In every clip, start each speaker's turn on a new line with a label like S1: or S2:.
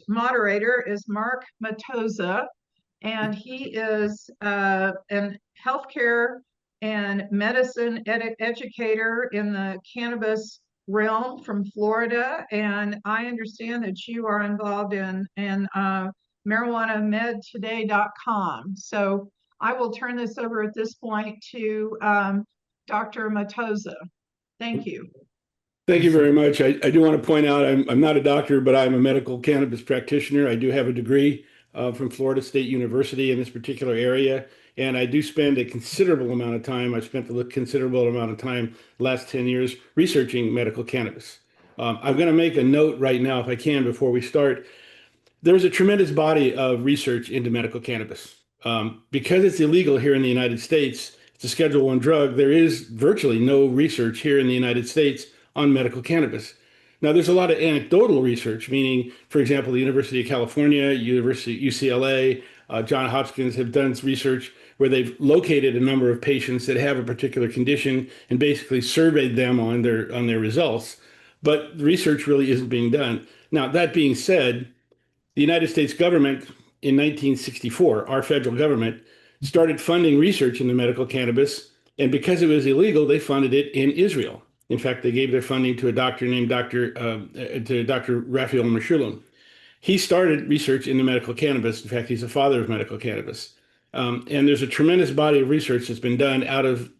S1: moderator is Marc Matoza, and he is an healthcare and medicine educator in the cannabis realm from Florida. And I understand that you are involved in marijuanamedtoday.com. So I will turn this over at this point to Dr. Matoza. Thank you.
S2: Thank you very much. I do want to point out I'm not a doctor, but I'm a medical cannabis practitioner. I do have a degree from Florida State University in this particular area, and I do spend a considerable amount of time. I've spent a considerable amount of time the last 10 years researching medical cannabis. I'm going to make a note right now, if I can, before we start. There's a tremendous body of research into medical cannabis. Because it's illegal here in the United States, it's a Schedule I drug, there is virtually no research here in the United States on medical cannabis. Now, there's a lot of anecdotal research, meaning, for example, the University of California, UCLA, Johns Hopkins have done research where they've located a number of patients that have a particular condition and basically surveyed them on their results. But the research really isn't being done. Now, that being said, the United States government in 1964, our federal government, started funding research into medical cannabis. And because it was illegal, they funded it in Israel. In fact, they gave their funding to a doctor named Dr. Raphael Mechoulam. He started research into medical cannabis. In fact, he's the father of medical cannabis. And there's a tremendous body of research that's been done out of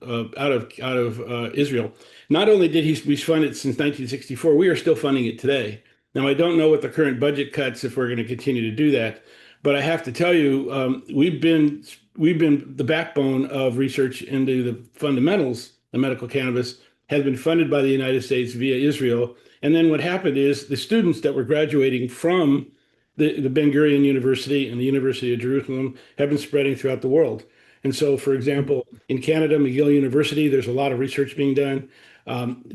S2: Israel. Not only did we fund it since 1964, we are still funding it today. Now, I don't know what the current budget cuts if we're going to continue to do that, but I have to tell you, we've been the backbone of research into the fundamentals of medical cannabis has been funded by the United States via Israel. And then what happened is the students that were graduating from the Ben Gurion University and the University of Jerusalem have been spreading throughout the world. And so, for example, in Canada, McGill University, there's a lot of research being done.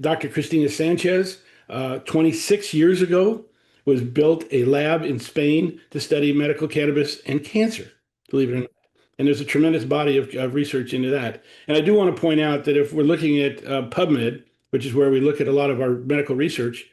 S2: Dr. Cristina Sanchez, 26 years ago, was built a lab in Spain to study medical cannabis and cancer, believe it or not. And there's a tremendous body of research into that. And I do want to point out that if we're looking at PubMed, which is where we look at a lot of our medical research,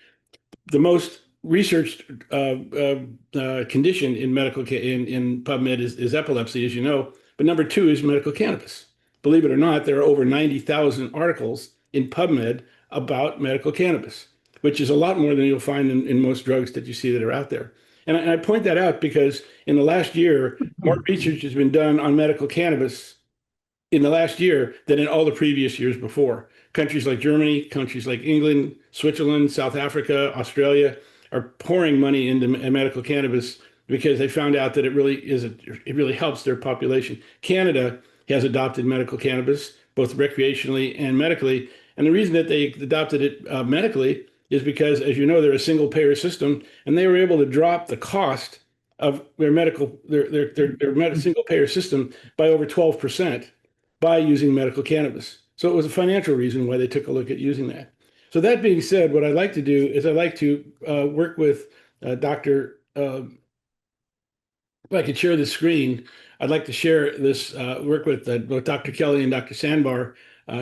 S2: the most researched condition in in PubMed is epilepsy, as you know. But number two is medical cannabis. Believe it or not, there are over 90,000 articles in PubMed about medical cannabis, which is a lot more than you'll find in most drugs that you see that are out there. And I point that out because in the last year, more research has been done on medical cannabis in the last year than in all the previous years before. Countries like Germany, countries like England, Switzerland, South Africa, Australia are pouring money into medical cannabis because they found out that it really helps their population. Canada has adopted medical cannabis, both recreationally and medically. And the reason that they adopted it medically is because, as you know, they're a single payer system, and they were able to drop the cost of their single payer system by over 12% by using medical cannabis. So it was a financial reason why they took a look at using that. So that being said, what I'd like to do is I'd like to work with if I could share the screen, I'd like to share this work with both Dr. Kelly and Dr. Sanbar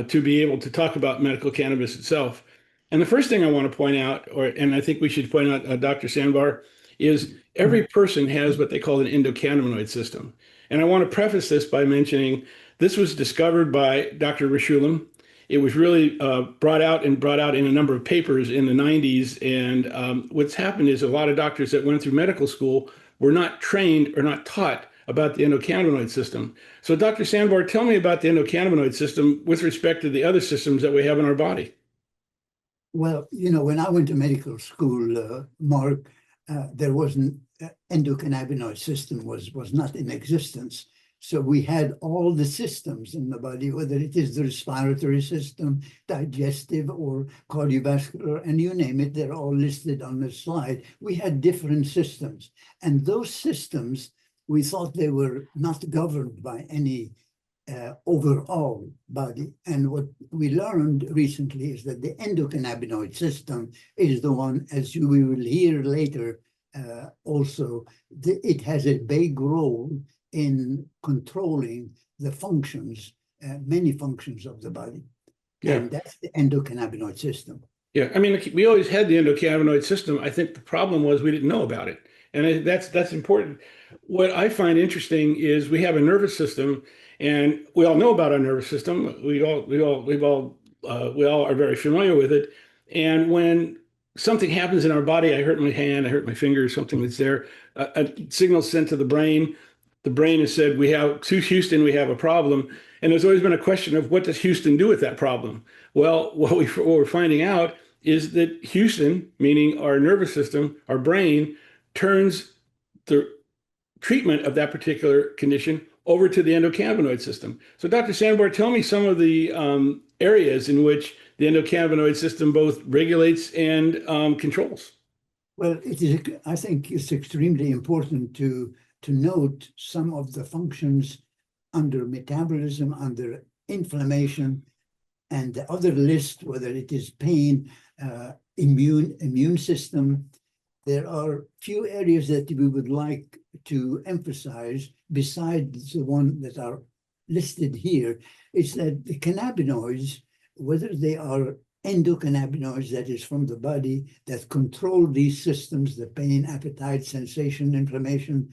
S2: to be able to talk about medical cannabis itself. And the first thing I want to point out, and I think we should point out, Dr. Sanbar, is every person has what they call an endocannabinoid system. And I want to preface this by mentioning this was discovered by Dr. Mechoulam. It was really brought out in a number of papers in the 90s. And what's happened is a lot of doctors that went through medical school were not trained or not taught about the endocannabinoid system. So Dr. Sanbar, tell me about the endocannabinoid system with respect to the other systems that we have in our body.
S3: Well, when I went to medical school, Mark, there wasn't endocannabinoid system was not in existence. So we had all the systems in the body, whether it is the respiratory system, digestive, or cardiovascular, and you name it, they're all listed on the slide. We had different systems. And those systems, we thought they were not governed by any overall body. And what we learned recently is that the endocannabinoid system is the one, as we will hear later, also, it has a big role in controlling the functions, many functions of the body. Yeah. And that's the endocannabinoid system.
S2: Yeah, I mean, we always had the endocannabinoid system. I think the problem was we didn't know about it. And that's important. What I find interesting is we have a nervous system, and we all know about our nervous system. We all are very familiar with it. And when something happens in our body, I hurt my hand, I hurt my finger, something that's there, a signal sent to the brain. The brain has said, to Houston, we have a problem. And there's always been a question of what does Houston do with that problem? Well, what we're finding out is that Houston, meaning our nervous system, our brain, turns the treatment of that particular condition over to the endocannabinoid system. So Dr. Sanbar, tell me some of the areas in which the endocannabinoid system both regulates and controls.
S3: Well, I think it's extremely important to note some of the functions under metabolism, under inflammation, and the other list, whether it is pain, immune system. There are few areas that we would like to emphasize besides the one that are listed here. It's that the cannabinoids, whether they are endocannabinoids, that is from the body, that control these systems, the pain, appetite, sensation, inflammation,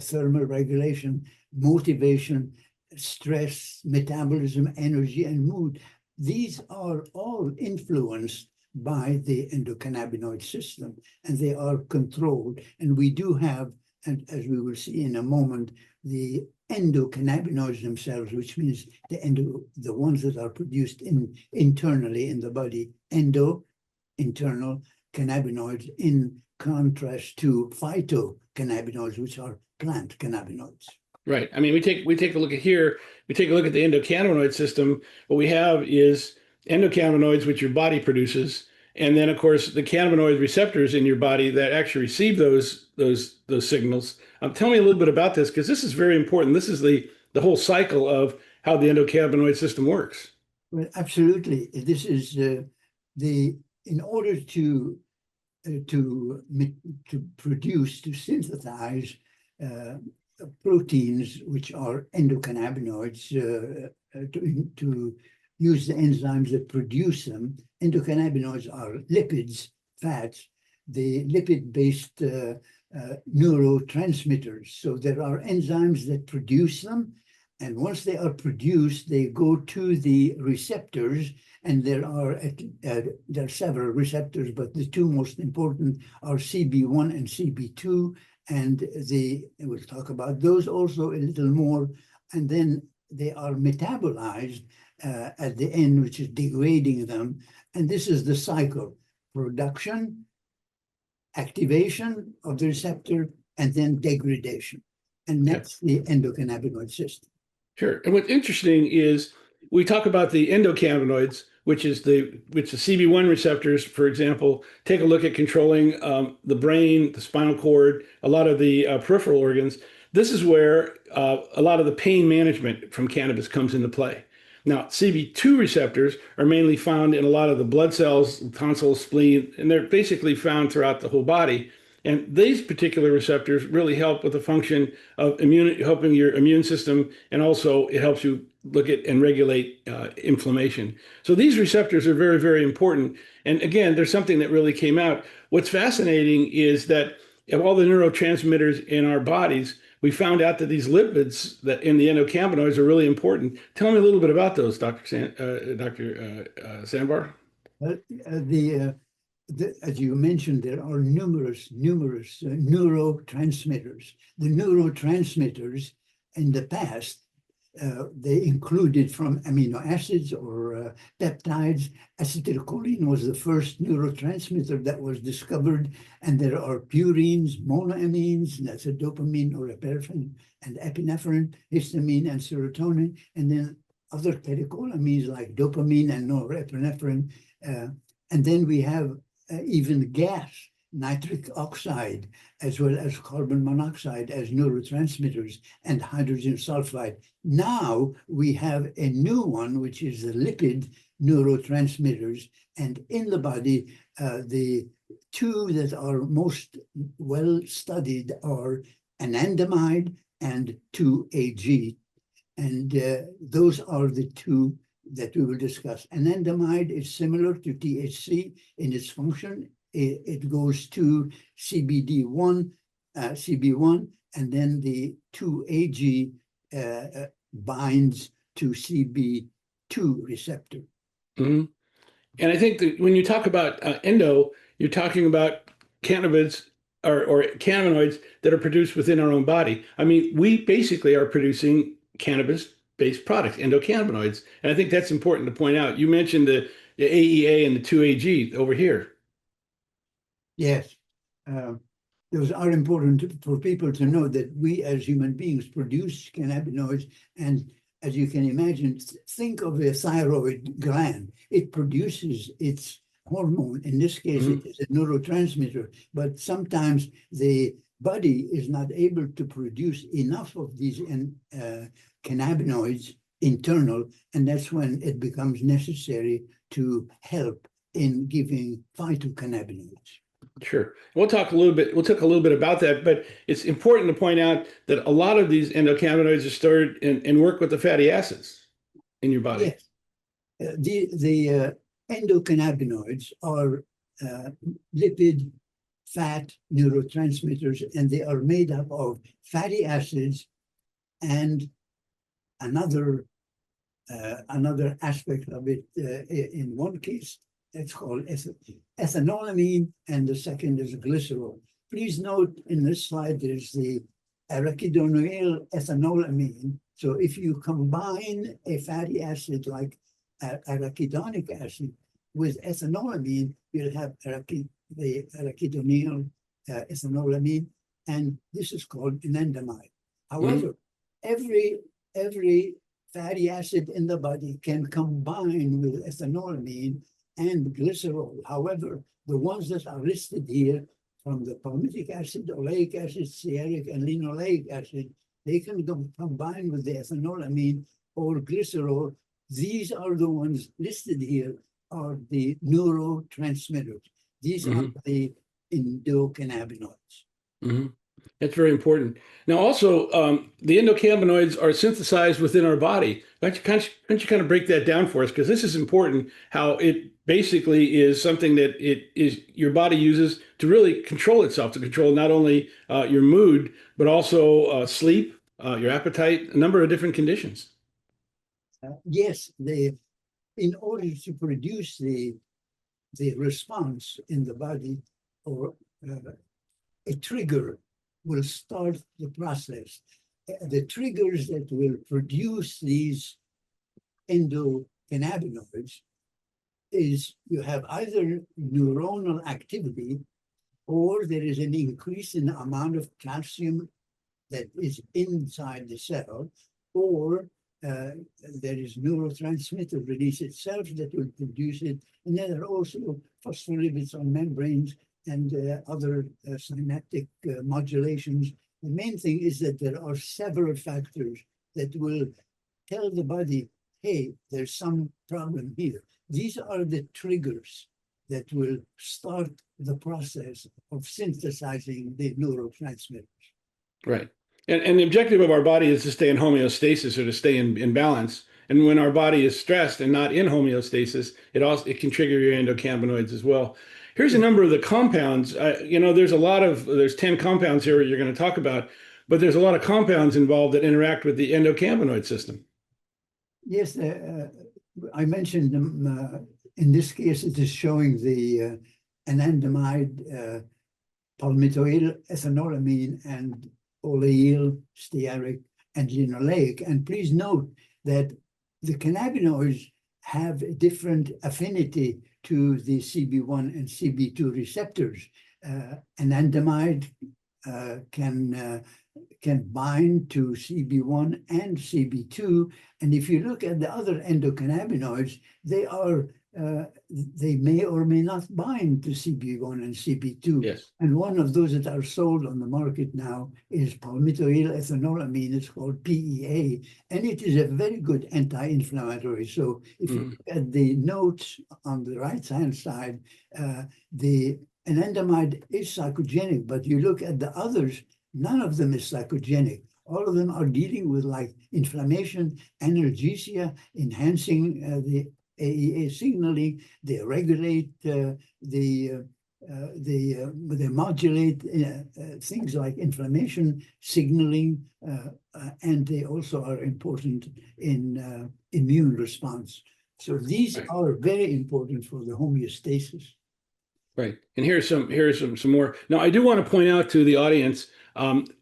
S3: thermal regulation, motivation, stress, metabolism, energy, and mood. These are all influenced by the endocannabinoid system, and they are controlled. And we do have, and as we will see in a moment, the endocannabinoids themselves, which means the ones that are produced internally in the body, internal cannabinoids, in contrast to phytocannabinoids, which are plant cannabinoids.
S2: Right. I mean, we take a look at here, we take a look at the endocannabinoid system. What we have is endocannabinoids, which your body produces, and then of course the cannabinoid receptors in your body that actually receive those signals. Tell me a little bit about this, because this is very important. This is the whole cycle of how the endocannabinoid system works.
S3: Well, absolutely. This is in order to produce, to synthesize proteins, which are endocannabinoids, to use the enzymes that produce them. Endocannabinoids are lipids, fats, the lipid-based neurotransmitters. So there are enzymes that produce them, and once they are produced, they go to the receptors, and there are several receptors, but the two most important are CB1 and CB2, and we'll talk about those also a little more, and then they are metabolized at the end, which is degrading them, and this is the cycle: production, activation of the receptor, and then degradation, and that's the endocannabinoid system.
S2: Sure. And what's interesting is we talk about the endocannabinoids, which the CB1 receptors, for example. Take a look at controlling the brain, the spinal cord, a lot of the peripheral organs. This is where a lot of the pain management from cannabis comes into play. Now, CB2 receptors are mainly found in a lot of the blood cells, tonsils, spleen, and they're basically found throughout the whole body. And these particular receptors really help with the function of helping your immune system, and also it helps you look at and regulate inflammation. So these receptors are very, very important. And again, there's something that really came out. What's fascinating is that of all the neurotransmitters in our bodies, we found out that these lipids that in the endocannabinoids are really important. Tell me a little bit about those, Dr. Sanbar.
S3: As you mentioned, there are numerous neurotransmitters. The neurotransmitters in the past, they included from amino acids or peptides. Acetylcholine was the first neurotransmitter that was discovered, and there are purines, monoamines, that's a dopamine or epinephrine, and epinephrine, histamine, and serotonin, and then other catecholamines like dopamine and norepinephrine. And then we have even gas, nitric oxide, as well as carbon monoxide as neurotransmitters, and hydrogen sulfide. Now we have a new one, which is the lipid neurotransmitters. And in the body, the two that are most well studied are anandamide and 2-AG. And those are the two that we will discuss. Anandamide is similar to THC in its function. It goes to CBD1 CB1, and then the 2-AG binds to CB2 receptor.
S2: Mhm. And I think that when you talk about endo, you're talking about cannabis or cannabinoids that are produced within our own body. I mean, we basically are producing cannabis-based products, endocannabinoids. And I think that's important to point out. You mentioned the AEA and the 2-AG over here.
S3: Yes. Those are important for people to know that we as human beings produce cannabinoids. And as you can imagine, think of a thyroid gland. It produces its hormone. In this case, it is a neurotransmitter. But sometimes the body is not able to produce enough of these cannabinoids internal. And that's when it becomes necessary to help in giving phytocannabinoids.
S2: Sure. We'll talk a little bit about that, but it's important to point out that a lot of these endocannabinoids are stored and work with the fatty acids in your body.
S3: Yes. The endocannabinoids are lipid fat neurotransmitters, and they are made up of fatty acids and another aspect of it. In one case, it's called ethanolamine, and the second is glycerol. Please note in this slide, there's the arachidonyl ethanolamine. So if you combine a fatty acid like arachidonic acid with ethanolamine, you'll have the arachidonyl ethanolamine, and this is called anandamide. However, every fatty acid in the body can combine with ethanolamine and glycerol. However, the ones that are listed here, from the palmitic acid, oleic acid, stearic, and linoleic acid, they can combine with the ethanolamine or glycerol. These are the ones listed here are the neurotransmitters. These are the endocannabinoids.
S2: That's very important. Now, also, the endocannabinoids are synthesized within our body. Why don't you kind of break that down for us? Because this is important, how it basically is something that your body uses to really control itself, to control not only your mood, but also sleep, your appetite, a number of different conditions.
S3: Yes, in order to produce the response in the body, or a trigger will start the process. The triggers that will produce these endocannabinoids is you have either neuronal activity, or there is an increase in the amount of calcium that is inside the cell, or there is neurotransmitter release itself that will produce it. And then there are also phospholipids on membranes and other synaptic modulations. The main thing is that there are several factors that will tell the body, hey, there's some problem here. These are the triggers that will start the process of synthesizing the neurotransmitters.
S2: Right. And the objective of our body is to stay in homeostasis, or to stay in balance. And when our body is stressed and not in homeostasis, it can trigger your endocannabinoids as well. Here's a number of the compounds. There's 10 compounds here you're going to talk about, but there's a lot of compounds involved that interact with the endocannabinoid system.
S3: Yes, I mentioned them. In this case, it is showing the anandamide, palmitoyl ethanolamine, and oleal, stearic, and linoleic. And please note that the cannabinoids have a different affinity to the CB1 and CB2 receptors. Anandamide can bind to CB1 and CB2. And if you look at the other endocannabinoids, they may or may not bind to CB1 and CB2.
S2: Yes.
S3: And one of those that are sold on the market now is palmitoyl ethanolamine. It's called PEA, and it is a very good anti-inflammatory. So if you look at the notes on the right-hand side, the anandamide is psychogenic, but you look at the others, none of them is psychogenic. All of them are dealing with like inflammation, analgesia, enhancing the AEA signaling. They regulate the they modulate things like inflammation signaling, and they also are important in immune response. So these
S2: Right.
S3: are very important for the homeostasis.
S2: Right. And here's some more. Now, I do want to point out to the audience,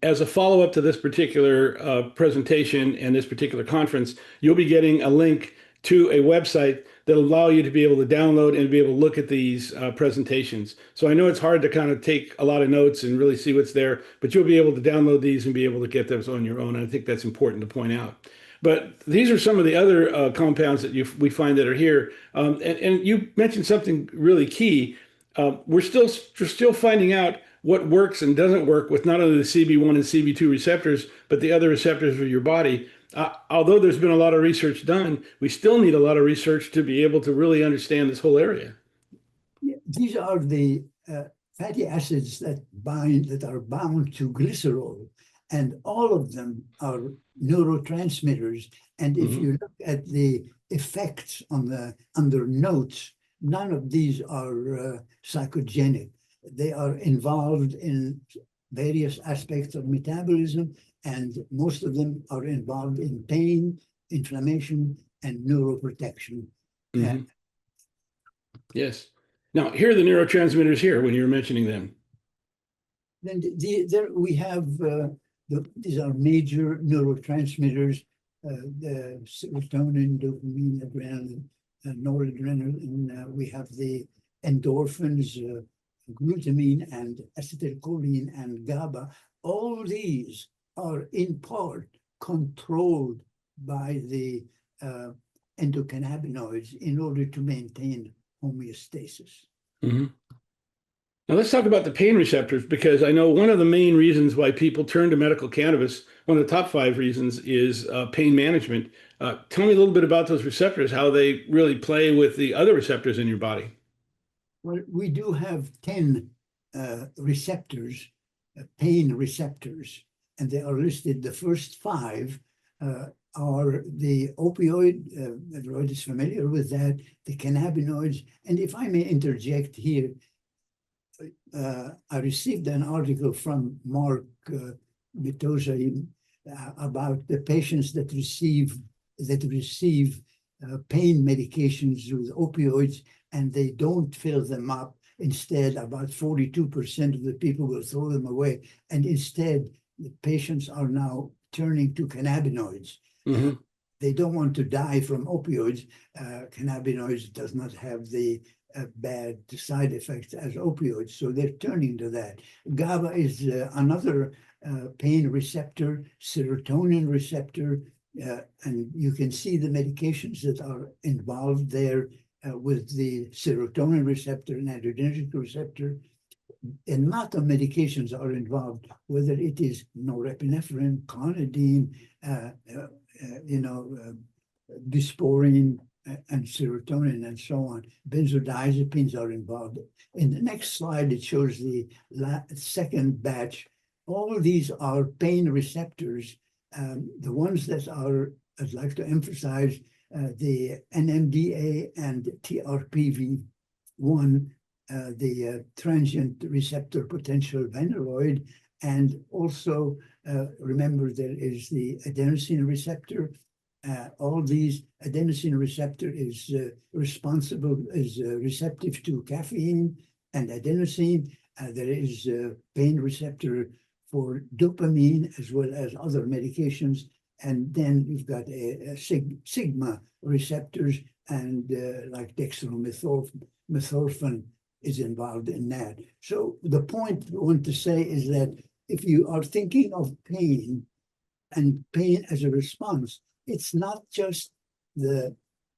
S2: as a follow-up to this particular presentation and this particular conference, you'll be getting a link to a website that'll allow you to be able to download and be able to look at these presentations. So I know it's hard to kind of take a lot of notes and really see what's there, but you'll be able to download these and be able to get those on your own. And I think that's important to point out. But these are some of the other compounds that we find that are here. And you mentioned something really key. We're still finding out what works and doesn't work with not only the CB1 and CB2 receptors, but the other receptors of your body. Although there's been a lot of research done, we still need a lot of research to be able to really understand this whole area.
S3: Yeah, these are the fatty acids that are bound to glycerol, and all of them are neurotransmitters. And if you look at the effects under notes, none of these are psychogenic. They are involved in various aspects of metabolism, and most of them are involved in pain, inflammation, and neuroprotection.
S2: Yes. Now, here are the neurotransmitters here when you were mentioning them.
S3: Then there we have, these are major neurotransmitters, the serotonin, dopamine, adrenaline, noradrenaline. We have the endorphins, glutamine and acetylcholine and GABA. All these are in part controlled by the endocannabinoids in order to maintain homeostasis.
S2: Now let's talk about the pain receptors, because I know one of the main reasons why people turn to medical cannabis, one of the top 5 reasons, is pain management. Tell me a little bit about those receptors, how they really play with the other receptors in your body.
S3: Well, we do have 10 receptors, pain receptors, and they are listed. The first 5 are the opioid, everybody is familiar with that, the cannabinoids. And if I may interject here, I received an article from Marc Matoza about the patients that receive pain medications with opioids, and they don't fill them up. Instead, about 42% of the people will throw them away. And instead, the patients are now turning to cannabinoids. They don't want to die from opioids. Cannabinoids does not have the bad side effects as opioids, so they're turning to that. GABA is another pain receptor, serotonin receptor, and you can see the medications that are involved there with the serotonin receptor and adrenergic receptor. And lot of medications are involved, whether it is norepinephrine, clonidine, dysporine, and serotonin, and so on. Benzodiazepines are involved. In the next slide, it shows the second batch. All these are pain receptors. The ones that are, I'd like to emphasize, the NMDA and TRPV1, the transient receptor potential vaniloid, and also remember there is the adenosine receptor. All these adenosine receptor is receptive to caffeine and adenosine. There is a pain receptor for dopamine as well as other medications. And then you've got a sigma receptors, and like dextromethorphan is involved in that. So the point I want to say is that if you are thinking of pain and pain as a response, it's not just the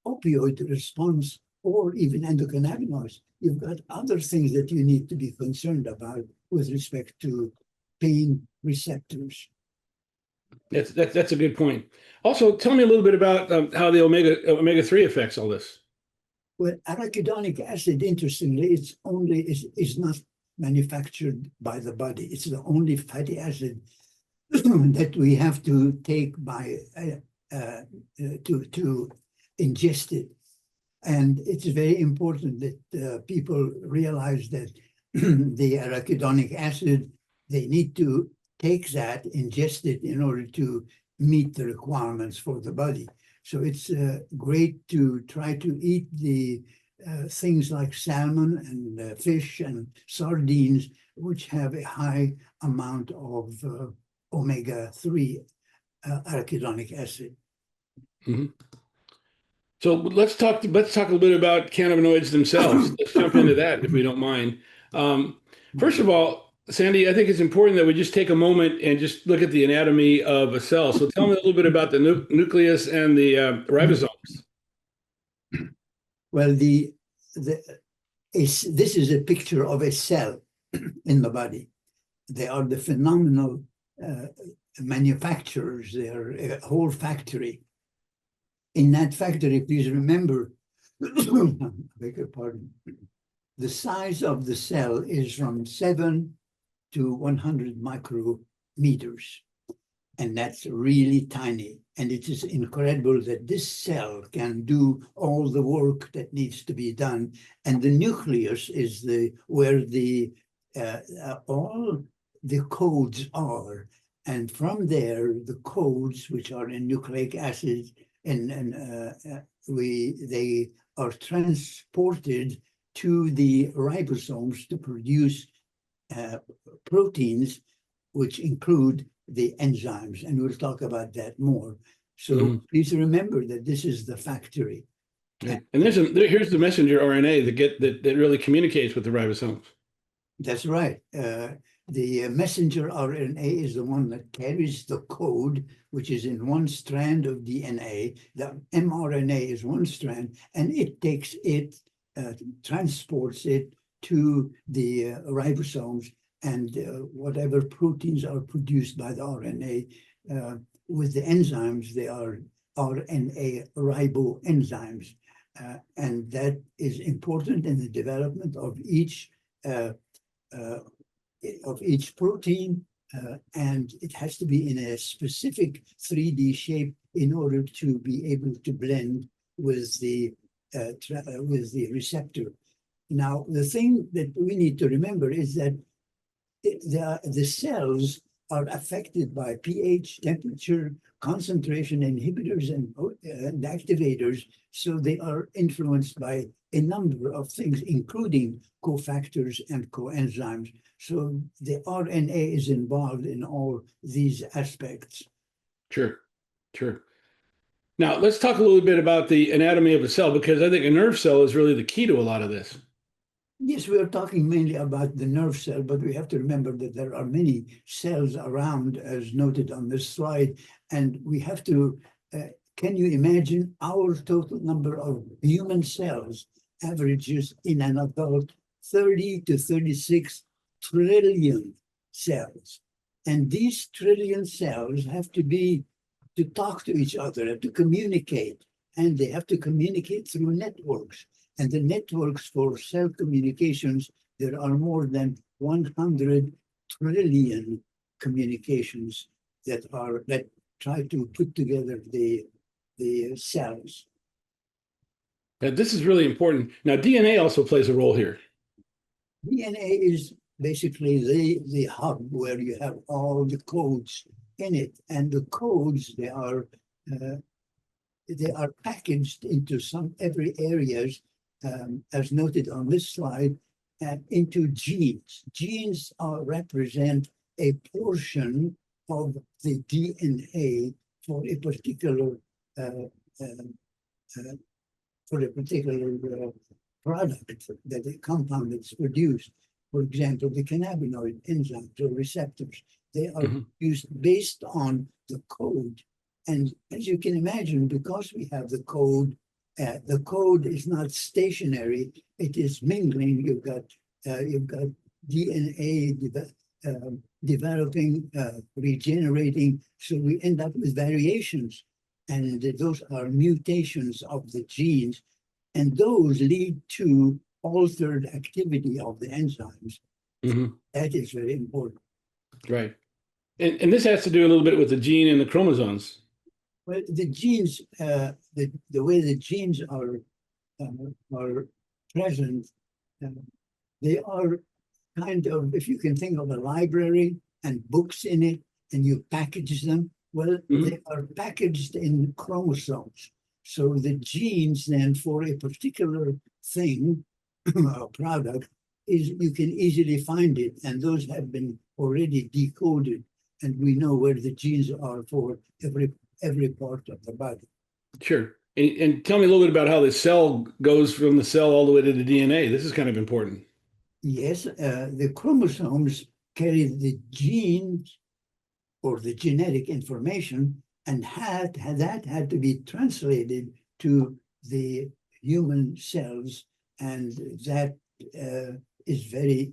S3: opioid response or even endocannabinoids. You've got other things that you need to be concerned about with respect to pain receptors.
S2: That's a good point. Also, tell me a little bit about how the omega-3 affects all this.
S3: Well, arachidonic acid, interestingly, is not manufactured by the body. It's the only fatty acid that we have to take by to ingest it. And it's very important that people realize that the arachidonic acid, they need to take that, ingest it in order to meet the requirements for the body. So it's great to try to eat the things like salmon and fish and sardines, which have a high amount of omega-3 arachidonic acid.
S2: Mhm. So let's talk a little bit about cannabinoids themselves. Let's jump into that if we don't mind. First of all, Sandy, I think it's important that we just take a moment and just look at the anatomy of a cell. So tell me a little bit about the nucleus and the ribosomes.
S3: Well, this is a picture of a cell in the body. They are the phenomenal manufacturers. They are a whole factory. In that factory, please remember, I beg your pardon, the size of the cell is from 7 to 100 micrometers. And that's really tiny. And it is incredible that this cell can do all the work that needs to be done. And the nucleus is where all the codes are. And from there, the codes, which are in nucleic acid, they are transported to the ribosomes to produce proteins, which include the enzymes, and we'll talk about that more. So please remember that this is the factory.
S2: Yeah. And here's the messenger RNA that really communicates with the ribosomes.
S3: That's right. The messenger RNA is the one that carries the code, which is in one strand of DNA. The mRNA is one strand, and it takes it, transports it to the ribosomes, and whatever proteins are produced by the RNA with the enzymes, they are RNA riboenzymes. And that is important in the development of each protein, and it has to be in a specific 3D shape in order to be able to blend with the receptor. Now, the thing that we need to remember is that the cells are affected by pH, temperature, concentration inhibitors, and activators. So they are influenced by a number of things, including cofactors and coenzymes. So the RNA is involved in all these aspects.
S2: Sure. Now, let's talk a little bit about the anatomy of a cell, because I think a nerve cell is really the key to a lot of this.
S3: Yes, we are talking mainly about the nerve cell, but we have to remember that there are many cells around, as noted on this slide, and we have to, can you imagine our total number of human cells averages in an adult 30 to 36 trillion cells. And these trillion cells have to talk to each other, have to communicate, and they have to communicate through networks. And the networks for cell communications, there are more than 100 trillion communications that try to put together the cells.
S2: This is really important. Now, DNA also plays a role here.
S3: DNA is basically the hub where you have all the codes in it, and the codes they are packaged into every areas. As noted on this slide, into genes. Genes represent a portion of the DNA for a particular product, that a compound that's produced. For example, the cannabinoid enzymes or receptors, they are used based on the code. And as you can imagine, because we have the code is not stationary; it is mingling. You've got DNA developing, regenerating. So we end up with variations, and those are mutations of the genes, and those lead to altered activity of the enzymes. That is very important.
S2: Right, and this has to do a little bit with the gene and the chromosomes.
S3: Well, the genes, the way the genes are present, they are kind of, if you can think of a library and books in it, and you package them, well, they are packaged in chromosomes. So the genes then for a particular thing, a product, is you can easily find it, and those have been already decoded, and we know where the genes are for every part of the body.
S2: Sure. And tell me a little bit about how the cell goes from the cell all the way to the DNA. This is kind of important.
S3: Yes, the chromosomes carry the genes or the genetic information, and that had to be translated to the human cells, and that is very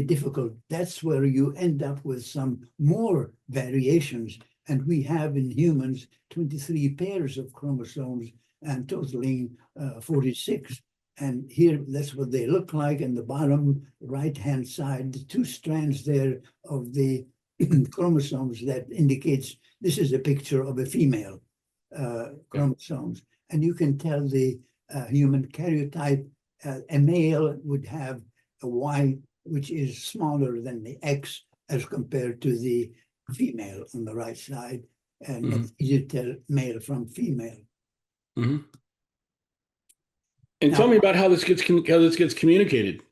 S3: difficult. That's where you end up with some more variations, and we have in humans 23 pairs of chromosomes and totaling 46. And here, that's what they look like. In the bottom right-hand side, the two strands there of the chromosomes that indicates this is a picture of a female chromosomes. And you can tell the human karyotype, a male would have a Y, which is smaller than the X as compared to the female on the right side. And it's easy to tell male from female.
S2: And tell me about how this gets communicated.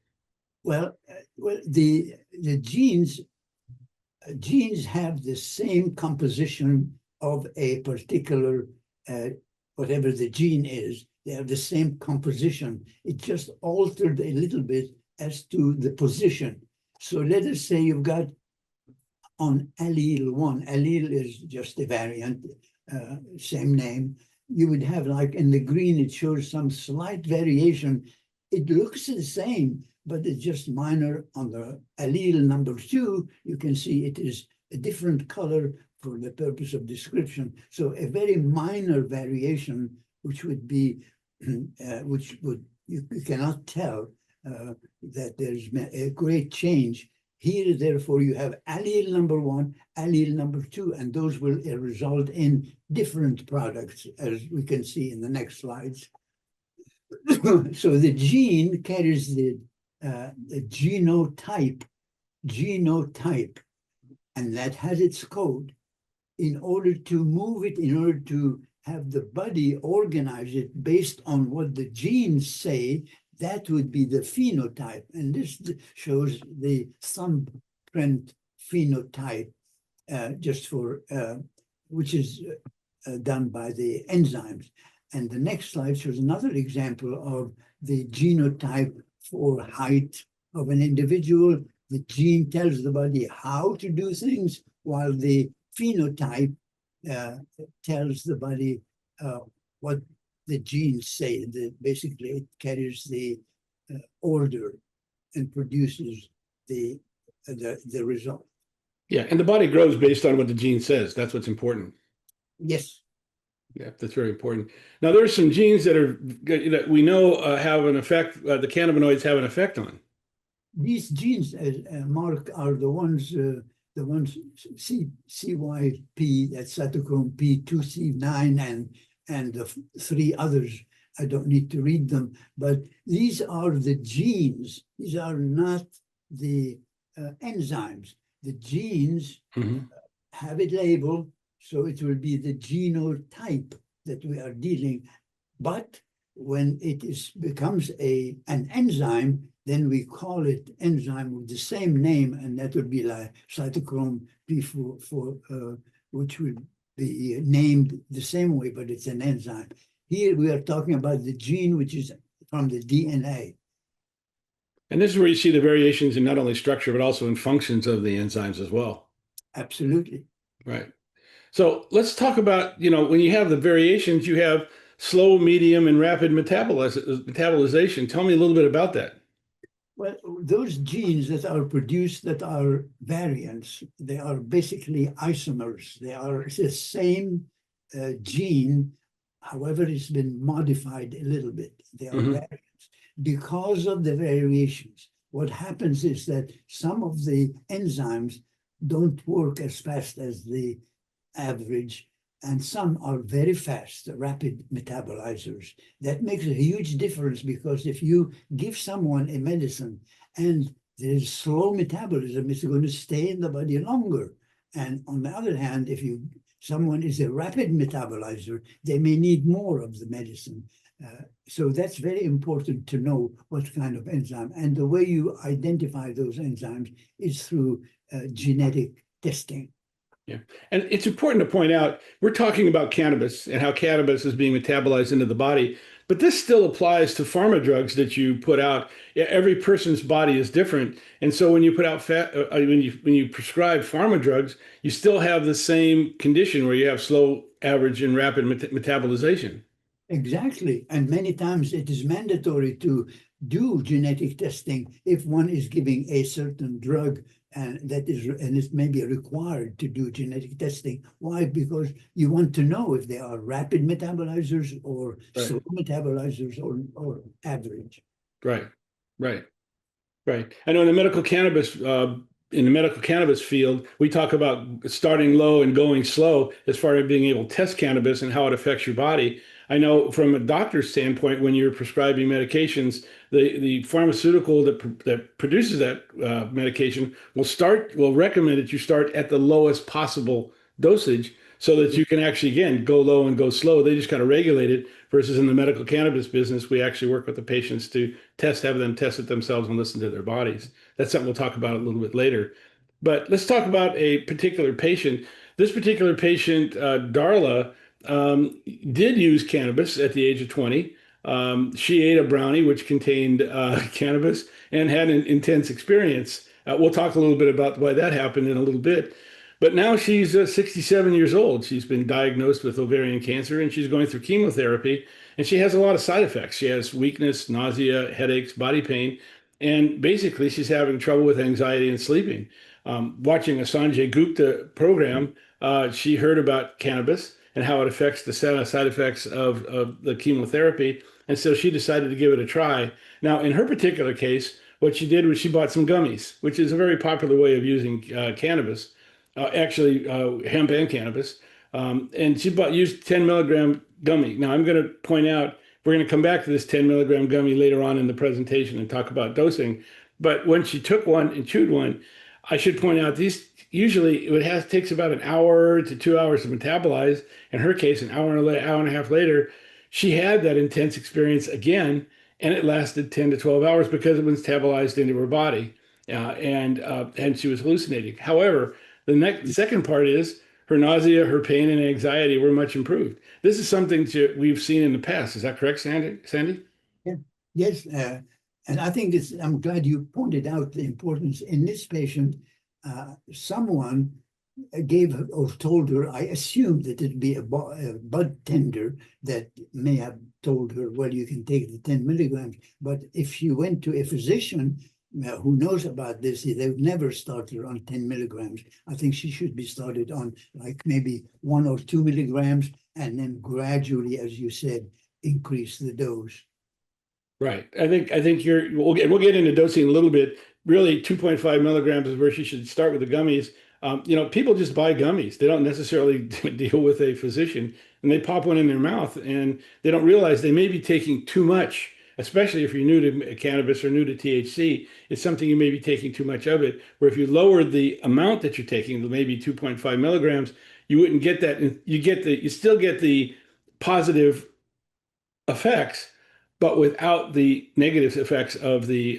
S3: Well, the genes have the same composition of a particular whatever the gene is. They have the same composition. It just altered a little bit as to the position. So let us say you've got on allele 1, allele is just a variant, same name. You would have, like in the green, it shows some slight variation. It looks the same, but it's just minor. On the allele number 2, you can see it is a different color for the purpose of description. So a very minor variation, which would be, you cannot tell that there's a great change. Here, therefore, you have allele number 1, allele number 2, and those will result in different products, as we can see in the next slides. So the gene carries the genotype, and that has its code. In order to move it, in order to have the body organize it based on what the genes say, that would be the phenotype. And this shows the thumbprint phenotype, just for, which is done by the enzymes. And the next slide shows another example of the genotype for height of an individual. The gene tells the body how to do things, while the phenotype tells the body what the genes say. Basically, it carries the order and produces the result.
S2: Yeah, and the body grows based on what the gene says. That's what's important.
S3: Yes.
S2: Yeah, that's very important. Now, there are some genes that we know have an effect, the cannabinoids have an effect on.
S3: These genes, Marc, are the ones CYP, that's cytochrome P2C9, and the 3 others. I don't need to read them, but these are the genes. These are not the enzymes. The genes have a label, so it will be the genotype that we are dealing. But when it becomes an enzyme, then we call it enzyme with the same name, and that would be like cytochrome P4, which would be named the same way, but it's an enzyme. Here we are talking about the gene, which is from the DNA.
S2: And this is where you see the variations in not only structure, but also in functions of the enzymes as well.
S3: Absolutely.
S2: Right. So let's talk about, when you have the variations, you have slow, medium, and rapid metabolization. Tell me a little bit about that.
S3: Well, those genes that are produced that are variants, they are basically isomers. They are the same gene, however, it's been modified a little bit. They are variants. Because of the variations, what happens is that some of the enzymes don't work as fast as the average, and some are very fast, rapid metabolizers. That makes a huge difference, because if you give someone a medicine and there is slow metabolism. It's going to stay in the body longer. And on the other hand, if someone is a rapid metabolizer, they may need more of the medicine. So that's very important to know what kind of enzyme. And the way you identify those enzymes is through genetic testing.
S2: Yeah. And it's important to point out, we're talking about cannabis and how cannabis is being metabolized into the body, but this still applies to pharma drugs that you put out. Every person's body is different. And so when you put out when you prescribe pharma drugs, you still have the same condition where you have slow, average, and rapid metabolization.
S3: Exactly. And many times it is mandatory to do genetic testing if one is giving a certain drug, and it's maybe required to do genetic testing. Why? Because you want to know if they are rapid metabolizers or slow metabolizers or average.
S2: Right, right, right. I know in the medical cannabis field, we talk about starting low and going slow as far as being able to test cannabis and how it affects your body. I know from a doctor's standpoint, when you're prescribing medications, the pharmaceutical that produces that medication will recommend that you start at the lowest possible dosage so that you can actually, again, go low and go slow. They just kind of regulate it, versus in the medical cannabis business, we actually work with the patients to have them test it themselves and listen to their bodies. That's something we'll talk about a little bit later. But let's talk about a particular patient. This particular patient, Darla, did use cannabis at the age of 20. She ate a brownie which contained cannabis and had an intense experience. We'll talk a little bit about why that happened in a little bit. But now she's 67 years old. She's been diagnosed with ovarian cancer, and she's going through chemotherapy, and she has a lot of side effects. She has weakness, nausea, headaches, body pain, and basically she's having trouble with anxiety and sleeping. Watching a Sanjay Gupta program, she heard about cannabis and how it affects the side effects of the chemotherapy. And so she decided to give it a try. Now, in her particular case, what she did was she bought some gummies, which is a very popular way of using cannabis, hemp and cannabis. And she used 10 milligram gummy. Now, I'm going to point out, we're going to come back to this 10 milligram gummy later on in the presentation and talk about dosing. But when she took one and chewed one, I should point out these usually takes about an hour to 2 hours to metabolize. In her case, an hour and a half later, she had that intense experience again, and it lasted 10 to 12 hours because it was metabolized into her body, and she was hallucinating. However, the second part is her nausea, her pain, and anxiety were much improved. This is something we've seen in the past. Is that correct, Sandy?
S3: Yeah. Yes. And I think I'm glad you pointed out the importance in this patient. Someone gave or told her, I assumed that it'd be a bud tender that may have told her, well, you can take the 10 milligrams. But if she went to a physician who knows about this, they would never start her on 10 milligrams. I think she should be started on like maybe 1 or 2 milligrams, and then gradually, as you said, increase the dose.
S2: Right. I think we'll get into dosing a little bit. Really, 2.5 milligrams is where she should start with the gummies. People just buy gummies. They don't necessarily deal with a physician, and they pop one in their mouth, and they don't realize they may be taking too much, especially if you're new to cannabis or new to THC. It's something you may be taking too much of it, where if you lowered the amount that you're taking, maybe 2.5 milligrams, you wouldn't get that. You still get the positive effects, but without the negative effects of the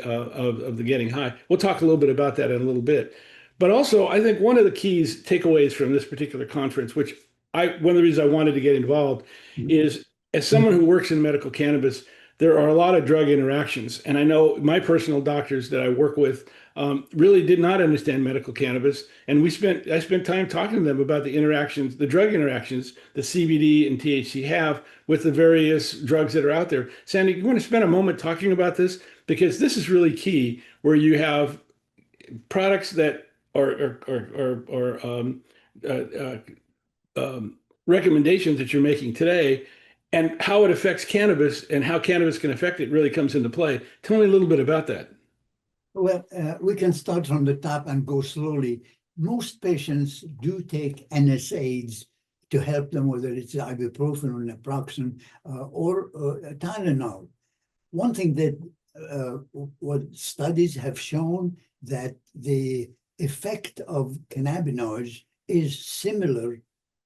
S2: getting high. We'll talk a little bit about that in a little bit. But also, I think one of the keys takeaways from this particular conference, one of the reasons I wanted to get involved, is as someone who works in medical cannabis, there are a lot of drug interactions. And I know my personal doctors that I work with really did not understand medical cannabis. And I spent time talking to them about the interactions, the drug interactions that CBD and THC have with the various drugs that are out there. Sandy, you want to spend a moment talking about this? Because this is really key, where you have products that are recommendations that you're making today, and how it affects cannabis and how cannabis can affect it really comes into play. Tell me a little bit about that.
S3: Well, we can start from the top and go slowly. Most patients do take NSAIDs to help them, whether it's ibuprofen or naproxen or Tylenol. One thing that what studies have shown that the effect of cannabinoids is similar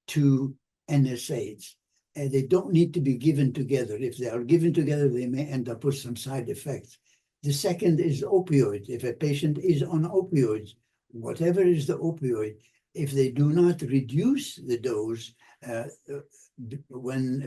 S3: to NSAIDs. And they don't need to be given together. If they are given together, they may end up with some side effects. The second is opioids. If a patient is on opioids, whatever is the opioid, if they do not reduce the dose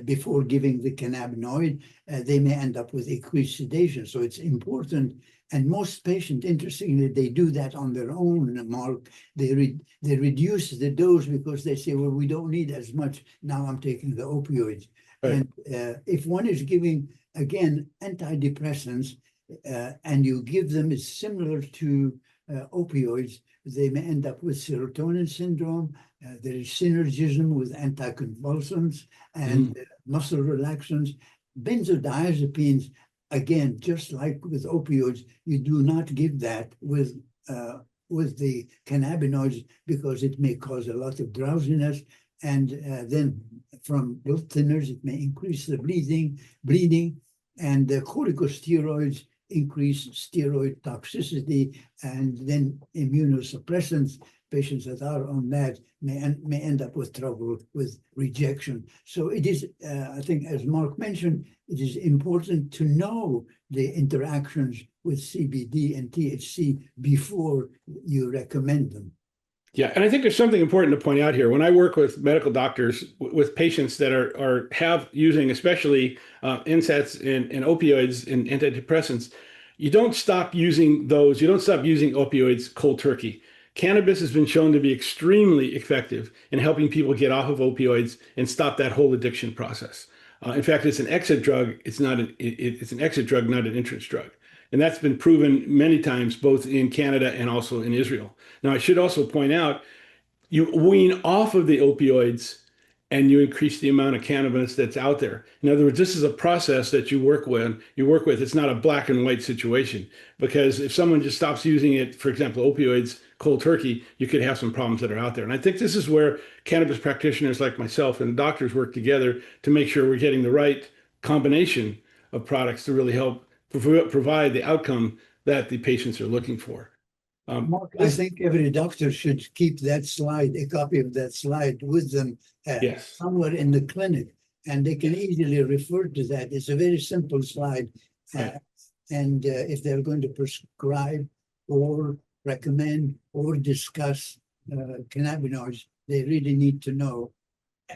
S3: before giving the cannabinoid, they may end up with increased sedation. So it's important. And most patients, interestingly, they do that on their own, Mark. They reduce the dose because they say, well, we don't need as much. Now I'm taking the opioids.
S2: Right.
S3: And if one is giving, again, antidepressants, and you give them, it's similar to opioids, they may end up with serotonin syndrome. There is synergism with anticonvulsants and muscle relaxants. Benzodiazepines, again, just like with opioids, you do not give that with the cannabinoids because it may cause a lot of drowsiness. And then from blood thinners, it may increase the bleeding, and the corticosteroids increase steroid toxicity, and then immunosuppressants. Patients that are on that may end up with trouble with rejection. So it is, I think, as Mark mentioned, it is important to know the interactions with CBD and THC before you recommend them.
S2: Yeah, and I think there's something important to point out here. When I work with medical doctors, with patients that have using especially NSAIDs and opioids and antidepressants, you don't stop using those. You don't stop using opioids cold turkey. Cannabis has been shown to be extremely effective in helping people get off of opioids and stop that whole addiction process. In fact, it's an exit drug. It's an exit drug, not an entrance drug. And that's been proven many times, both in Canada and also in Israel. Now, I should also point out, you wean off of the opioids and you increase the amount of cannabis that's out there. In other words, this is a process that you work with. It's not a black and white situation, because if someone just stops using it, for example, opioids cold turkey, you could have some problems that are out there. And I think this is where cannabis practitioners like myself and doctors work together to make sure we're getting the right combination of products to really help provide the outcome that the patients are looking for.
S3: Mark, I think every doctor should keep that slide, a copy of that slide with them
S2: Yes.
S3: somewhere in the clinic, and they can easily refer to that. It's a very simple slide.
S2: Right.
S3: And if they're going to prescribe or recommend or discuss cannabinoids, they really need to know,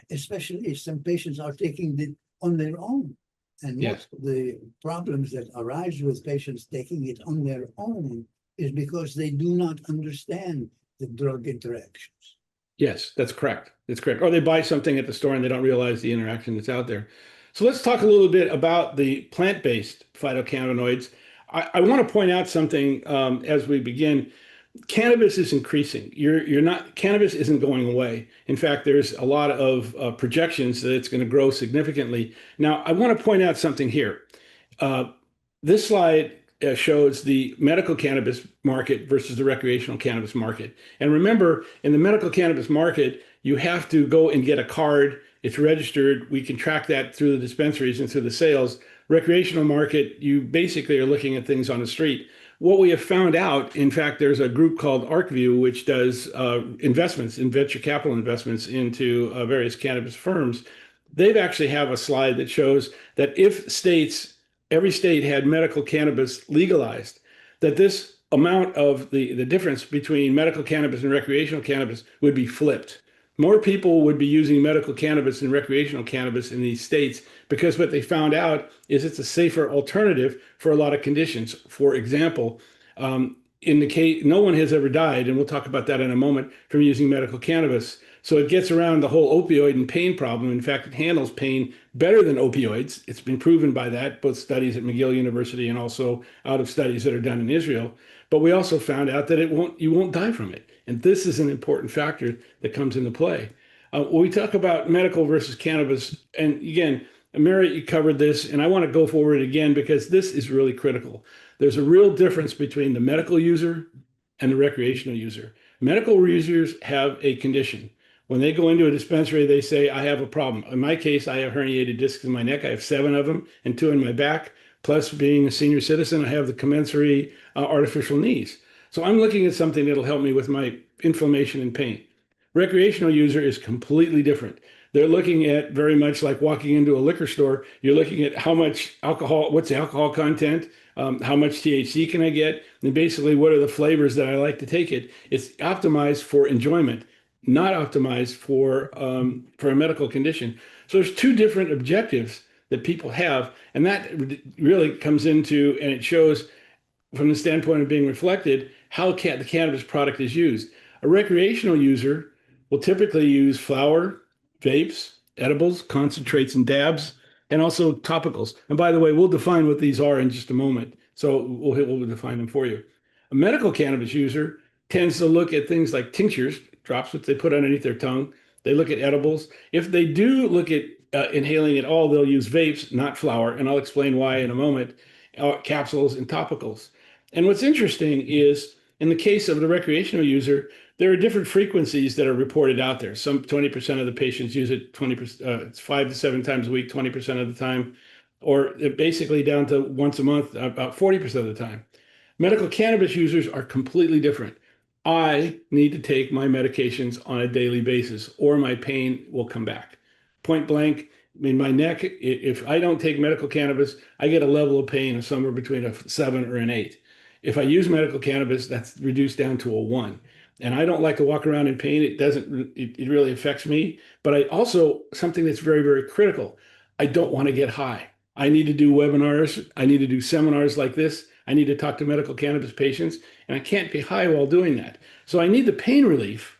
S3: especially if some patients are taking it on their own. And most of the problems that arise with patients taking it on their own is because they do not understand the drug interactions.
S2: Yes, that's correct. That's correct. Or they buy something at the store and they don't realize the interaction that's out there. So let's talk a little bit about the plant-based phytocannabinoids. I want to point out something as we begin. Cannabis is increasing. Cannabis isn't going away. In fact, there's a lot of projections that it's going to grow significantly. Now, I want to point out something here. This slide shows the medical cannabis market versus the recreational cannabis market. And remember, in the medical cannabis market, you have to go and get a card. It's registered. We can track that through the dispensaries and through the sales. Recreational market, you basically are looking at things on the street. What we have found out, in fact, there's a group called ArcView, which does investments in venture capital investments into various cannabis firms. They've actually have a slide that shows that if every state had medical cannabis legalized, that this amount of the difference between medical cannabis and recreational cannabis would be flipped. More people would be using medical cannabis and recreational cannabis in these states because what they found out is it's a safer alternative for a lot of conditions. For example, in the case, no one has ever died, and we'll talk about that in a moment, from using medical cannabis. So it gets around the whole opioid and pain problem. In fact, it handles pain better than opioids. It's been proven by that, both studies at McGill University and also out of studies that are done in Israel. But we also found out that you won't die from it. And this is an important factor that comes into play. When we talk about medical versus cannabis, and again, Mary, you covered this, and I want to go forward again because this is really critical. There's a real difference between the medical user and the recreational user. Medical users have a condition. When they go into a dispensary, they say, I have a problem. In my case, I have herniated discs in my neck. I have 7 of them and 2 in my back. Plus, being a senior citizen, I have the commensurate artificial knees. So I'm looking at something that'll help me with my inflammation and pain. Recreational user is completely different. They're looking at very much like walking into a liquor store. You're looking at how much alcohol, what's the alcohol content, how much THC can I get, and basically what are the flavors that I like to take it. It's optimized for enjoyment, not optimized for a medical condition. So there's two different objectives that people have, and that really comes into, and it shows from the standpoint of being reflected, how the cannabis product is used. A recreational user will typically use flower, vapes, edibles, concentrates, and dabs, and also topicals. And by the way, we'll define what these are in just a moment. So we'll define them for you. A medical cannabis user tends to look at things like tinctures, drops which they put underneath their tongue. They look at edibles. If they do look at inhaling at all, they'll use vapes, not flower, and I'll explain why in a moment, capsules and topicals. And what's interesting is in the case of the recreational user, there are different frequencies that are reported out there. Some 20% of the patients use it 20%, it's 5 to 7 times a week, 20% of the time, or basically down to once a month, about 40% of the time. Medical cannabis users are completely different. I need to take my medications on a daily basis or my pain will come back. Point blank, in my neck, if I don't take medical cannabis, I get a level of pain of somewhere between a 7 or an 8. If I use medical cannabis, that's reduced down to a 1. And I don't like to walk around in pain. It really affects me. But I also, something that's very, very critical, I don't want to get high. I need to do webinars. I need to do seminars like this. I need to talk to medical cannabis patients, and I can't be high while doing that. So I need the pain relief.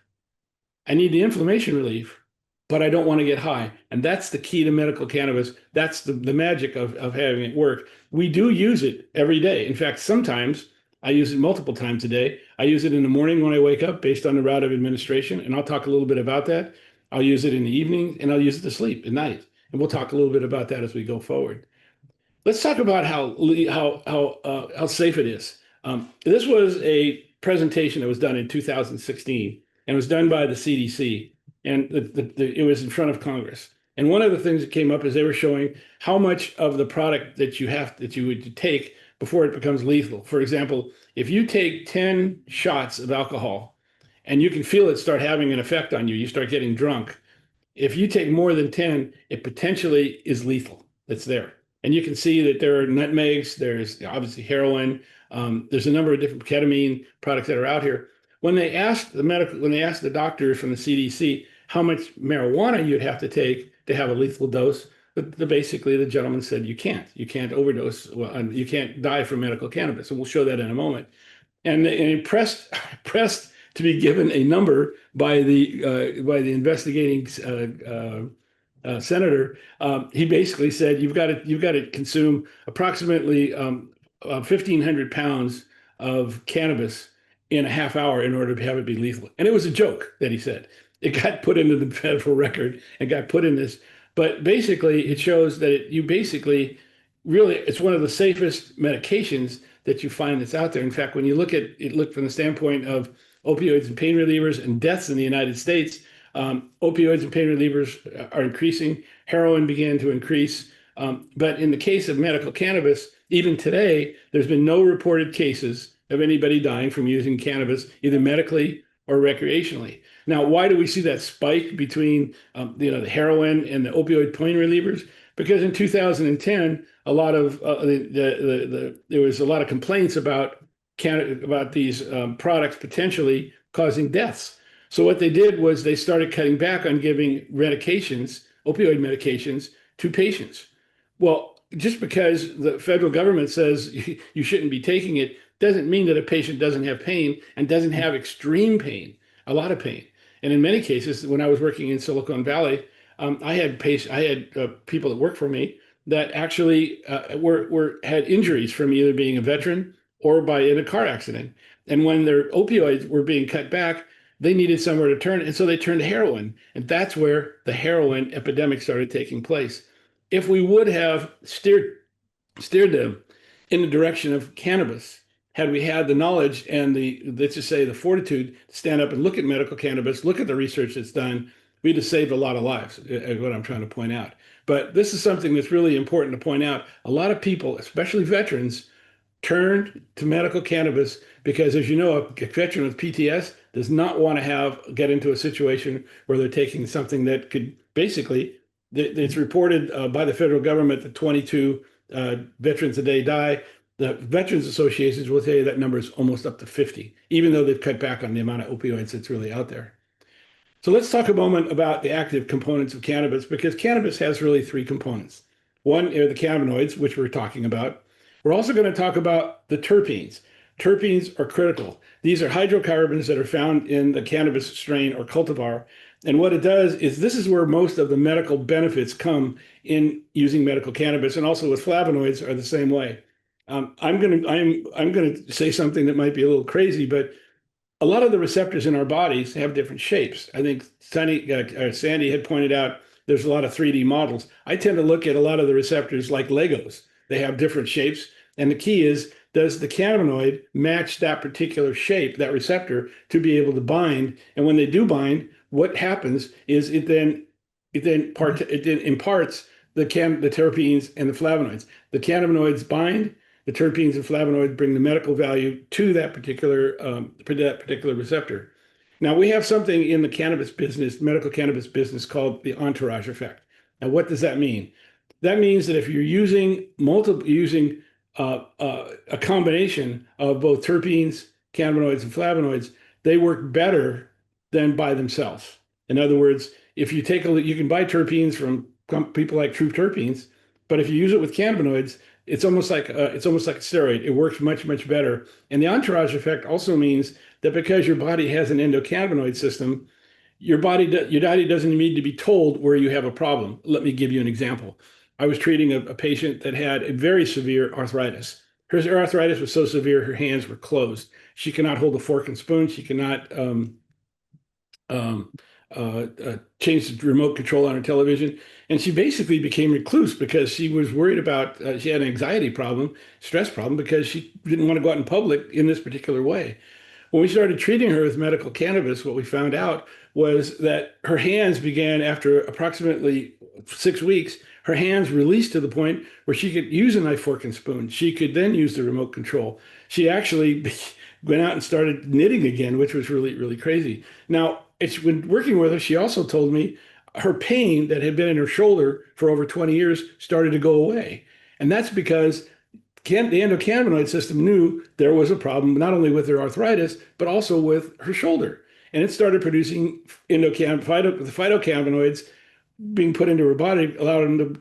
S2: I need the inflammation relief, but I don't want to get high. And that's the key to medical cannabis. That's the magic of having it work. We do use it every day. In fact, sometimes I use it multiple times a day. I use it in the morning when I wake up based on the route of administration, and I'll talk a little bit about that. I'll use it in the evening, and I'll use it to sleep at night. And we'll talk a little bit about that as we go forward. Let's talk about how safe it is. This was a presentation that was done in 2016, and it was done by the CDC, and it was in front of Congress. And one of the things that came up is they were showing how much of the product that you would take before it becomes lethal. For example, if you take 10 shots of alcohol and you can feel it start having an effect on you, you start getting drunk. If you take more than 10, it potentially is lethal. It's there. And you can see that there are nutmegs, there's obviously heroin, there's a number of different ketamine products that are out here. When they asked the doctors from the CDC how much marijuana you'd have to take to have a lethal dose, basically the gentleman said you can't overdose, you can't die from medical cannabis, and we'll show that in a moment. And pressed to be given a number by the investigating senator. He basically said you've got to consume approximately 1,500 pounds of cannabis in a half hour in order to have it be lethal. And it was a joke that he said. It got put into the federal record and got put in this. But basically, it shows that it's one of the safest medications that you find that's out there. In fact, when you look from the standpoint of opioids and pain relievers and deaths in the United States, opioids and pain relievers are increasing. Heroin began to increase. But in the case of medical cannabis, even today, there's been no reported cases of anybody dying from using cannabis, either medically or recreationally. Now, why do we see that spike between the heroin and the opioid pain relievers? Because in 2010, a lot of there was a lot of complaints about these products potentially causing deaths. So what they did was they started cutting back on giving opioid medications to patients. Well, just because the federal government says you shouldn't be taking it doesn't mean that a patient doesn't have pain and doesn't have extreme pain, a lot of pain. And in many cases, when I was working in Silicon Valley, I had people that worked for me that actually had injuries from either being a veteran or in a car accident. And when their opioids were being cut back, they needed somewhere to turn, and so they turned to heroin. And that's where the heroin epidemic started taking place. If we would have steered them in the direction of cannabis, had we had the knowledge and let's just say the fortitude to stand up and look at medical cannabis, look at the research that's done, we'd have saved a lot of lives, is what I'm trying to point out. But this is something that's really important to point out. A lot of people, especially veterans, turned to medical cannabis because, as you know, a veteran with PTS does not want to get into a situation where they're taking something that could basically, it's reported by the federal government that 22 veterans a day die. The Veterans Associations will tell you that number is almost up to 50, even though they've cut back on the amount of opioids that's really out there. So let's talk a moment about the active components of cannabis, because cannabis has really three components. One are the cannabinoids, which we're talking about. We're also going to talk about the terpenes. Terpenes are critical. These are hydrocarbons that are found in the cannabis strain or cultivar. And what it does is this is where most of the medical benefits come in using medical cannabis, and also with flavonoids are the same way. I'm going to say something that might be a little crazy, but a lot of the receptors in our bodies have different shapes. I think Sandy had pointed out there's a lot of 3D models. I tend to look at a lot of the receptors like Legos. They have different shapes. And the key is, does the cannabinoid match that particular shape, that receptor, to be able to bind? And when they do bind, what happens is it then imparts the terpenes and the flavonoids. The cannabinoids bind, the terpenes and flavonoids bring the medical value to that particular receptor. Now, we have something in the cannabis business, medical cannabis business, called the entourage effect. Now, what does that mean? That means that if you're using a combination of both terpenes, cannabinoids, and flavonoids, they work better than by themselves. In other words, if you you can buy terpenes from people like True Terpenes, but if you use it with cannabinoids, it's almost like a steroid. It works much, much better. And the entourage effect also means that because your body has an endocannabinoid system, your body doesn't need to be told where you have a problem. Let me give you an example. I was treating a patient that had a very severe arthritis. Her arthritis was so severe, her hands were closed. She cannot hold a fork and spoon. She cannot change the remote control on her television. And she basically became recluse because she was worried about, she had an anxiety problem, stress problem, because she didn't want to go out in public in this particular way. When we started treating her with medical cannabis, what we found out was that her hands began, after approximately 6 weeks, her hands released to the point where she could use a knife, fork, and spoon. She could then use the remote control. She actually went out and started knitting again, which was really, really crazy. Now, when working with her, she also told me her pain that had been in her shoulder for over 20 years started to go away. And that's because the endocannabinoid system knew there was a problem, not only with her arthritis, but also with her shoulder. And it started producing the phytocannabinoids being put into her body, allowed enough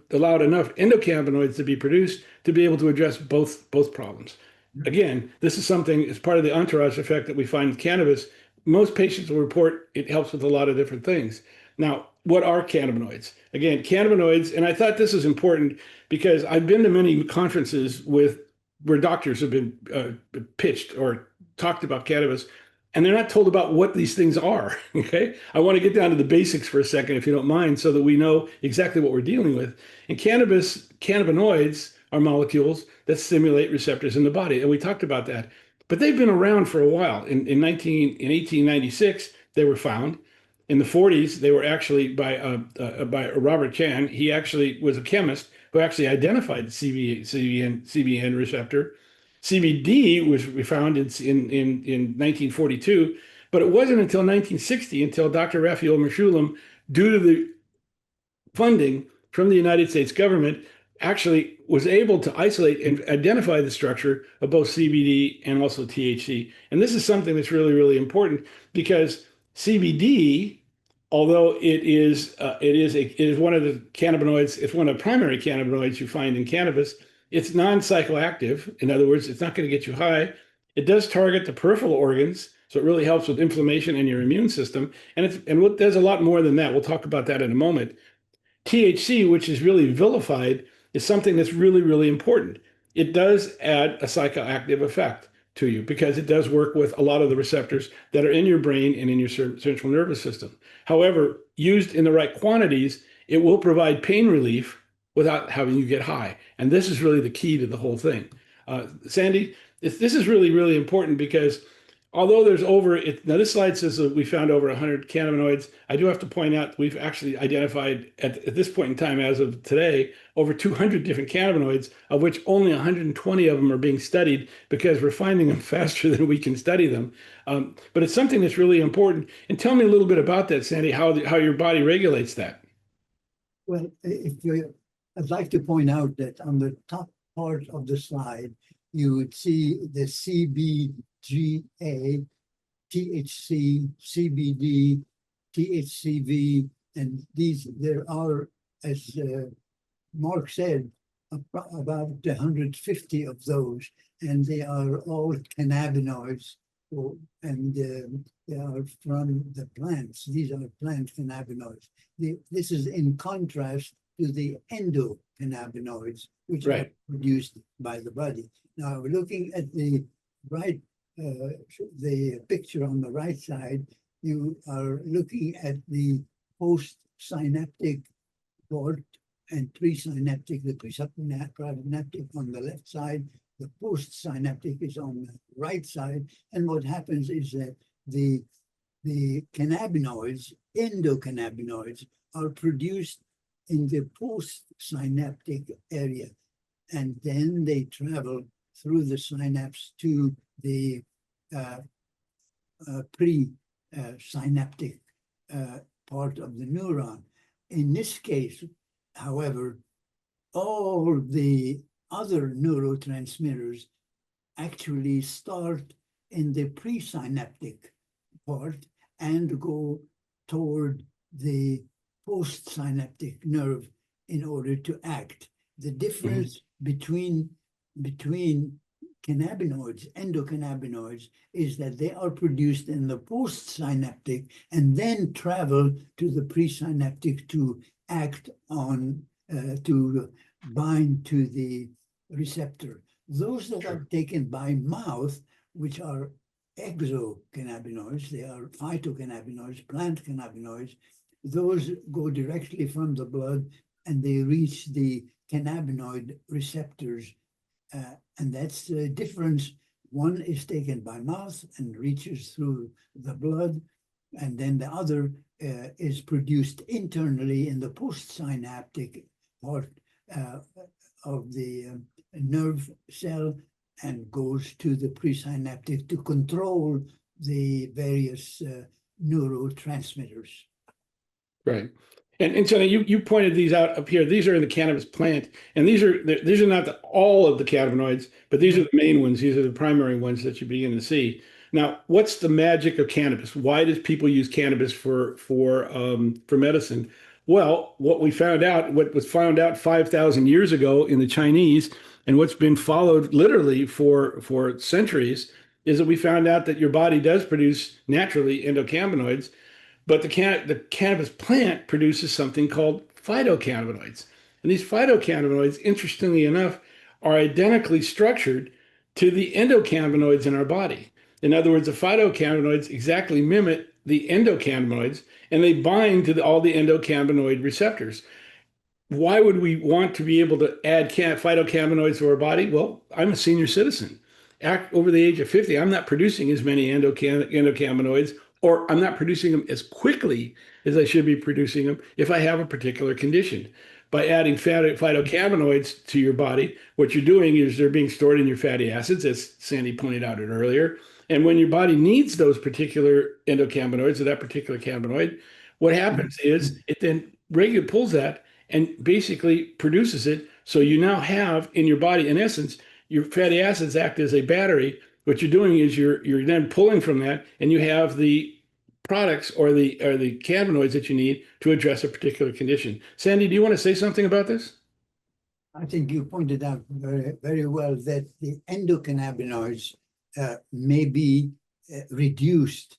S2: endocannabinoids to be produced to be able to address both problems. Again, this is something as part of the entourage effect that we find with cannabis. Most patients will report it helps with a lot of different things. Now, what are cannabinoids? Again, cannabinoids, and I thought this is important because I've been to many conferences where doctors have been pitched or talked about cannabis, and they're not told about what these things are, okay? I want to get down to the basics for a second, if you don't mind, so that we know exactly what we're dealing with. And cannabinoids are molecules that stimulate receptors in the body, and we talked about that. But they've been around for a while. In 1896, they were found. In the 40s, they were actually by Robert Chan. He actually was a chemist who actually identified the CBN receptor. CBD was found in 1942, but it wasn't until 1960 until Dr. Raphael Mechoulam, due to the funding from the United States government, actually was able to isolate and identify the structure of both CBD and also THC. And this is something that's really, really important because CBD, although it is one of the cannabinoids, it's one of the primary cannabinoids you find in cannabis, it's non-psychoactive. In other words, it's not going to get you high. It does target the peripheral organs, so it really helps with inflammation in your immune system. And it does a lot more than that. We'll talk about that in a moment. THC, which is really vilified, is something that's really, really important. It does add a psychoactive effect to you because it does work with a lot of the receptors that are in your brain and in your central nervous system. However, used in the right quantities, it will provide pain relief without having you get high. And this is really the key to the whole thing. Sandy, this is really, really important because although there's now this slide says that we found over 100 cannabinoids. I do have to point out we've actually identified at this point in time, as of today, over 200 different cannabinoids, of which only 120 of them are being studied because we're finding them faster than we can study them. But it's something that's really important. And tell me a little bit about that, Sandy, how your body regulates that.
S3: Well, I'd like to point out that on the top part of the slide, you would see the CBGA, THC, CBD, THCV, and there are, as Mark said, about 150 of those, and they are all cannabinoids, and they are from the plants. These are plant cannabinoids. This is in contrast to the endocannabinoids, which are produced by the body. Now, looking at the right, the picture on the right side, you are looking at the post-synaptic part and presynaptic, the presynaptic on the left side, the post-synaptic is on the right side. And what happens is that the cannabinoids, endocannabinoids, are produced in the post-synaptic area. And then they travel through the synapse to the pre-synaptic part of the neuron. In this case, however, all the other neurotransmitters actually start in the presynaptic part and go toward the postsynaptic nerve in order to act. The difference between cannabinoids, endocannabinoids, is that they are produced in the postsynaptic and then travel to the presynaptic to act on, to bind to the receptor. Those that are taken by mouth, which are exocannabinoids, they are phytocannabinoids, plant cannabinoids, those go directly from the blood and they reach the cannabinoid receptors. And that's the difference. One is taken by mouth and reaches through the blood, and then the other is produced internally in the postsynaptic part of the nerve cell and goes to the presynaptic to control the various neurotransmitters.
S2: Right. And so you pointed these out up here. These are in the cannabis plant, and these are not all of the cannabinoids, but these are the main ones. These are the primary ones that you begin to see. Now, what's the magic of cannabis? Why does people use cannabis for medicine? Well, what was found out 5,000 years ago in the Chinese, and what's been followed literally for centuries, is that we found out that your body does produce naturally endocannabinoids. But the cannabis plant produces something called phytocannabinoids. And these phytocannabinoids, interestingly enough, are identically structured to the endocannabinoids in our body. In other words, the phytocannabinoids exactly mimic the endocannabinoids, and they bind to all the endocannabinoid receptors. Why would we want to be able to add phytocannabinoids to our body? Well, I'm a senior citizen. Over the age of 50, I'm not producing as many endocannabinoids, or I'm not producing them as quickly as I should be producing them if I have a particular condition. By adding phytocannabinoids to your body, what you're doing is they're being stored in your fatty acids, as Sandy pointed out earlier. And when your body needs those particular endocannabinoids or that particular cannabinoid, what happens is it then pulls that and basically produces it. So you now have in your body, in essence, your fatty acids act as a battery. What you're doing is you're then pulling from that, and you have the products or the cannabinoids that you need to address a particular condition. Sandy, do you want to say something about this?
S3: I think you pointed out very, very well that the endocannabinoids may be reduced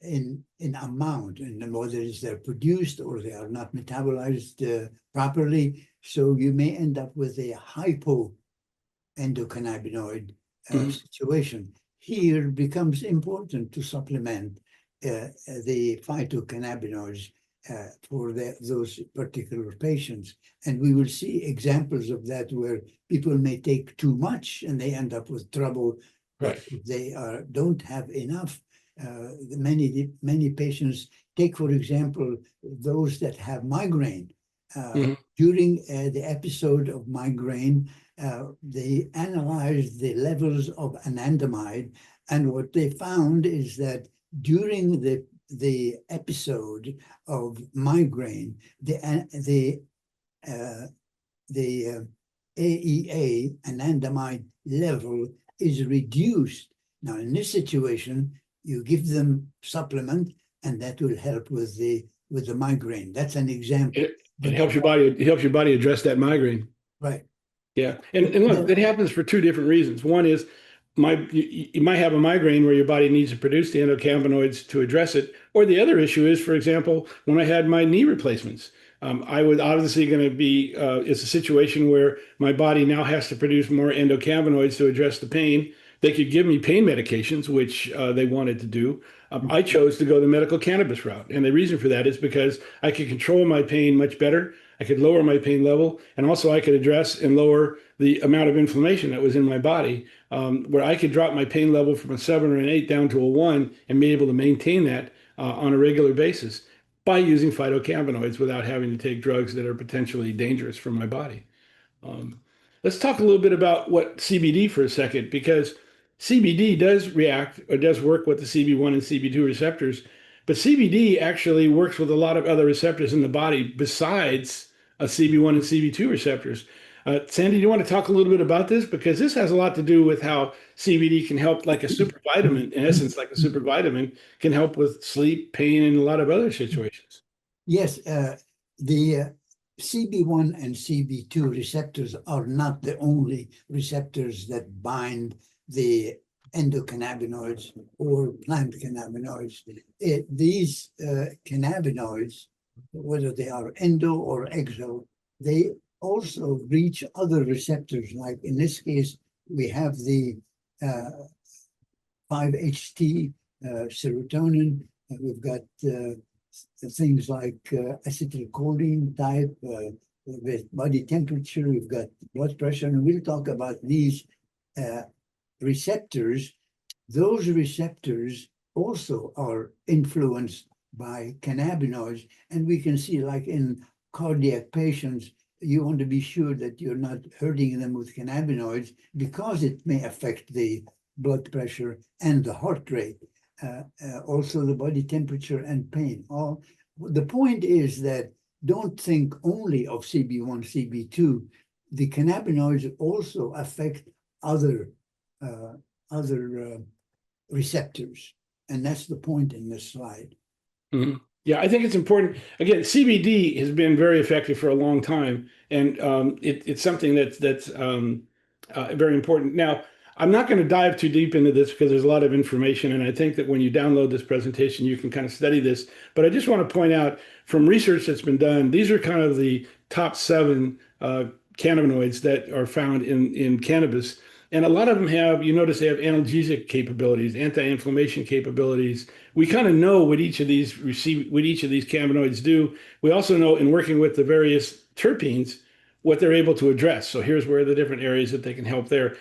S3: in amount, and whether they're produced or they are not metabolized properly. So you may end up with a hypoendocannabinoid situation. Here becomes important to supplement the phytocannabinoids for those particular patients. And we will see examples of that where people may take too much and they end up with trouble But
S2: Right.
S3: if they don't have enough, many patients take, for example, those that have migraine.
S2: Mhm.
S3: During the episode of migraine, they analyzed the levels of anandamide, and what they found is that during the episode of migraine, the AEA, anandamide level, is reduced. Now, in this situation, you give them supplement, and that will help with the migraine. That's an example.
S2: It
S3: But
S2: helps your body. It helps your body address that migraine.
S3: right.
S2: Yeah, and look, that happens for two different reasons. One is you might have a migraine where your body needs to produce the endocannabinoids to address it, or the other issue is, for example, when I had my knee replacements, I was obviously going to be. It's a situation where my body now has to produce more endocannabinoids to address the pain. They could give me pain medications, which they wanted to do. I chose to go the medical cannabis route, and the reason for that is because I could control my pain much better. I could lower my pain level, and also I could address and lower the amount of inflammation that was in my body, where I could drop my pain level from a 7 or an 8 down to a 1 and be able to maintain that on a regular basis by using phytocannabinoids without having to take drugs that are potentially dangerous for my body. Um, let's talk a little bit about what CBD for a second, because CBD does react or does work with the CB1 and CB2 receptors, but CBD actually works with a lot of other receptors in the body besides CB1 and CB2 receptors. Sandy, do you want to talk a little bit about this? Because this has a lot to do with how CBD can help, like a super vitamin, in essence, like a super vitamin, can help with sleep, pain, and a lot of other situations.
S3: Yes, the CB1 and CB2 receptors are not the only receptors that bind the endocannabinoids or plant cannabinoids. These cannabinoids, whether they are endo or exo, they also reach other receptors. Like in this case, we have the 5-HT serotonin. We've got things like acetylcholine type, with body temperature. We've got blood pressure, and we'll talk about these receptors. Those receptors also are influenced by cannabinoids, and we can see, like in cardiac patients, you want to be sure that you're not hurting them with cannabinoids because it may affect the blood pressure and the heart rate, also the body temperature and pain. The point is that don't think only of CB1, CB2. The cannabinoids also affect other receptors, and that's the point in this slide.
S2: Mm-hmm. Yeah, I think it's important. Again, CBD has been very effective for a long time, and it's something that's very important. Now, I'm not going to dive too deep into this because there's a lot of information, and I think that when you download this presentation, you can kind of study this. But I just want to point out from research that's been done, these are kind of the top 7 cannabinoids that are found in cannabis. And a lot of them have, you notice they have analgesic capabilities, anti-inflammation capabilities. We kind of know what each of these cannabinoids do. We also know, in working with the various terpenes, what they're able to address. So here's where the different areas that they can help there.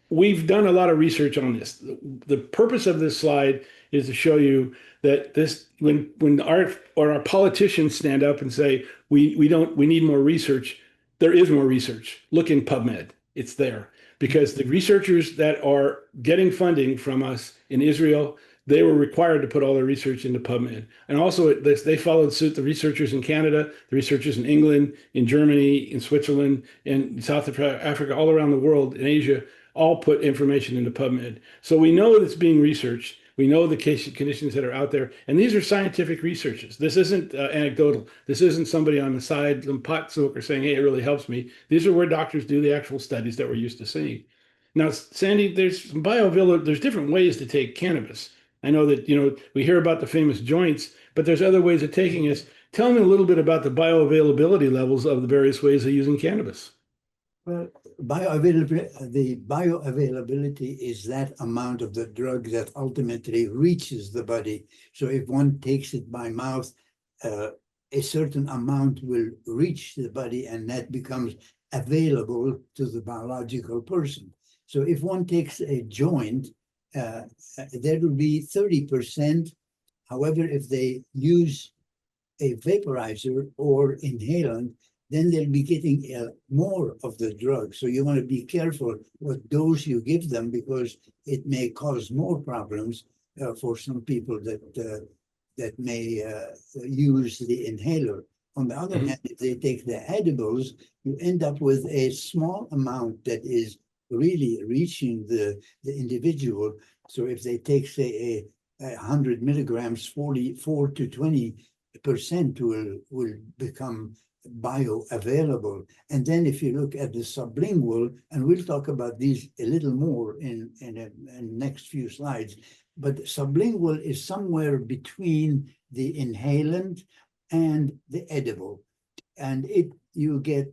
S2: We've done a lot of research on this. The purpose of this slide is to show you that this, when our politicians stand up and say we need more research, there is more research. Look in PubMed. It's there. Because the researchers that are getting funding from us in Israel, they were required to put all their research into PubMed. And also, they followed suit, the researchers in Canada, the researchers in England, in Germany, in Switzerland, in South Africa, all around the world, in Asia, all put information into PubMed. So we know it's being researched. We know the case conditions that are out there. And these are scientific researches. This isn't anecdotal. This isn't somebody on the side, some pot smoker saying, hey, it really helps me. These are where doctors do the actual studies that we're used to seeing. Now, Sandy, there's different ways to take cannabis. I know that, we hear about the famous joints, but there's other ways of taking it. Tell me a little bit about the bioavailability levels of the various ways of using cannabis.
S3: Well, the bioavailability is that amount of the drug that ultimately reaches the body. So if one takes it by mouth, a certain amount will reach the body, and that becomes available to the biological person. So if one takes a joint, there will be 30%. However, if they use a vaporizer or inhalant, then they'll be getting more of the drug. So you want to be careful what dose you give them, because it may cause more problems for some people that may use the inhaler. On the other hand, if they take the edibles, you end up with a small amount that is really reaching the individual. So if they take, say, 100 milligrams, 44 to 20% will become bioavailable. And then if you look at the sublingual, and we'll talk about these a little more in the next few slides, but sublingual is somewhere between the inhalant and the edible. And you get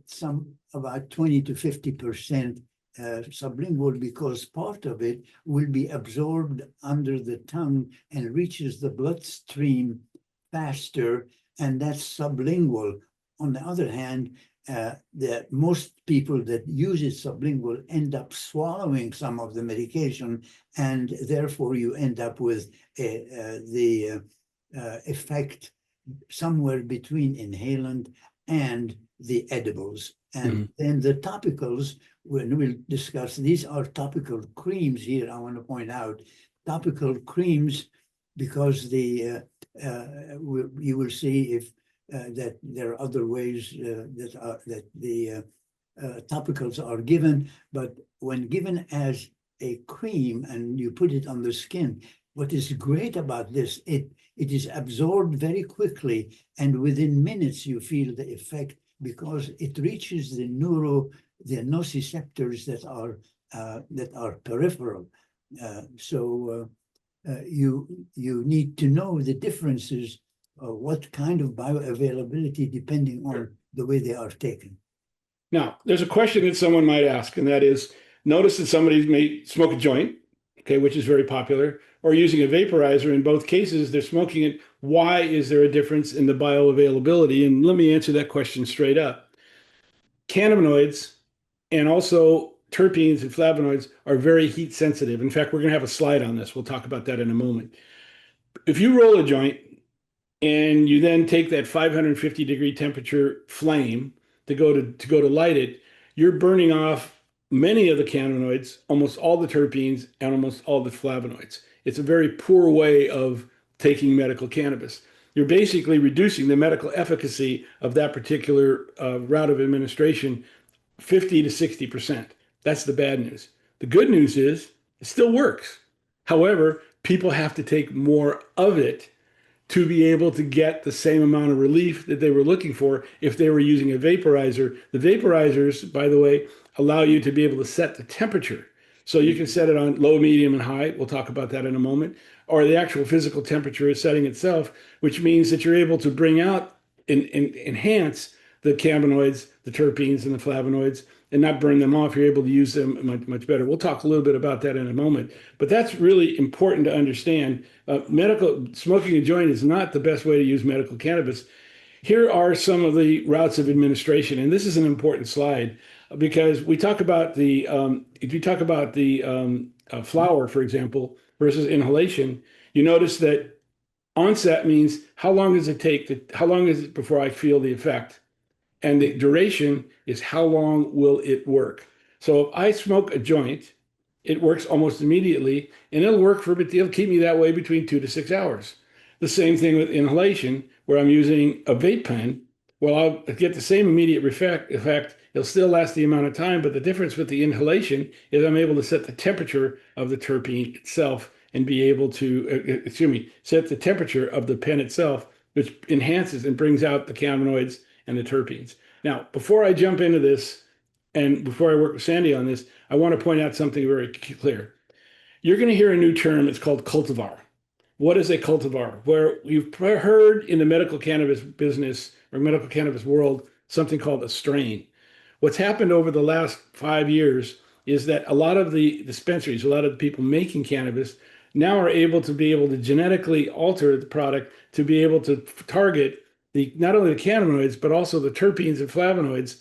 S3: about 20 to 50% sublingual, because part of it will be absorbed under the tongue and reaches the bloodstream faster, and that's sublingual. On the other hand, most people that use it sublingual end up swallowing some of the medication, and therefore you end up with the effect somewhere between inhalant and the edibles. And then the topicals, when we'll discuss, these are topical creams here. I want to point out topical creams, because you will see if that there are other ways that the topicals are given, but when given as a cream and you put it on the skin, what is great about this, it is absorbed very quickly, and within minutes you feel the effect, because it reaches the nociceptors that are peripheral. So you need to know the differences of what kind of bioavailability depending on the way they are taken.
S2: Now, there's a question that someone might ask, and that is, notice that somebody may smoke a joint, okay, which is very popular, or using a vaporizer. In both cases, they're smoking it. Why is there a difference in the bioavailability? And let me answer that question straight up. Cannabinoids and also terpenes and flavonoids are very heat sensitive. In fact, we're going to have a slide on this. We'll talk about that in a moment. If you roll a joint and you then take that 550-degree temperature flame to go to light it, you're burning off many of the cannabinoids, almost all the terpenes, and almost all the flavonoids. It's a very poor way of taking medical cannabis. You're basically reducing the medical efficacy of that particular route of administration 50 to 60%. That's the bad news. The good news is it still works. However, people have to take more of it to be able to get the same amount of relief that they were looking for if they were using a vaporizer. The vaporizers, by the way, allow you to be able to set the temperature. So you can set it on low, medium, and high. We'll talk about that in a moment. Or the actual physical temperature is setting itself, which means that you're able to bring out and enhance the cannabinoids, the terpenes, and the flavonoids, and not burn them off. You're able to use them much, much better. We'll talk a little bit about that in a moment. But that's really important to understand. Smoking a joint is not the best way to use medical cannabis. Here are some of the routes of administration, and this is an important slide because we talk about if you talk about the flower, for example, versus inhalation, you notice that onset means how long does it take, how long is it before I feel the effect? And the duration is how long will it work? So if I smoke a joint, it works almost immediately, and it'll keep me that way between 2 to 6 hours. The same thing with inhalation, where I'm using a vape pen. Well, I'll get the same immediate effect. It'll still last the amount of time, but the difference with the inhalation is I'm able to set the temperature of the terpene itself and be able to, set the temperature of the pen itself, which enhances and brings out the cannabinoids and the terpenes. Now, before I jump into this, and before I work with Sandy on this, I want to point out something very clear. You're going to hear a new term. It's called cultivar. What is a cultivar? Where you've heard in the medical cannabis business or medical cannabis world something called a strain. What's happened over the last 5 years is that a lot of the dispensaries, a lot of the people making cannabis now are able to genetically alter the product to be able to target not only the cannabinoids, but also the terpenes and flavonoids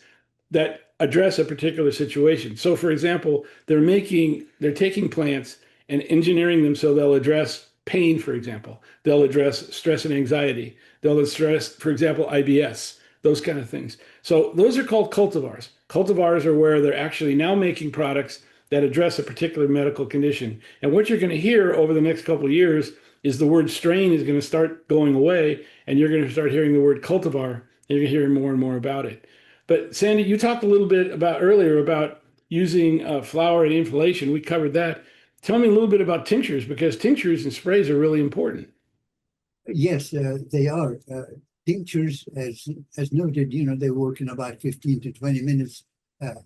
S2: that address a particular situation. So for example, they're taking plants and engineering them so they'll address pain, for example. They'll address stress and anxiety. They'll address, for example, IBS, those kind of things. So those are called cultivars. Cultivars are where they're actually now making products that address a particular medical condition. And what you're going to hear over the next couple of years is the word strain is going to start going away, and you're going to start hearing the word cultivar, and you're going to hear more and more about it. But Sandy, you talked a little bit about earlier about using flower and inhalation. We covered that. Tell me a little bit about tinctures, because tinctures and sprays are really important.
S3: Yes, they are. Tinctures, as noted, they work in about 15 to 20 minutes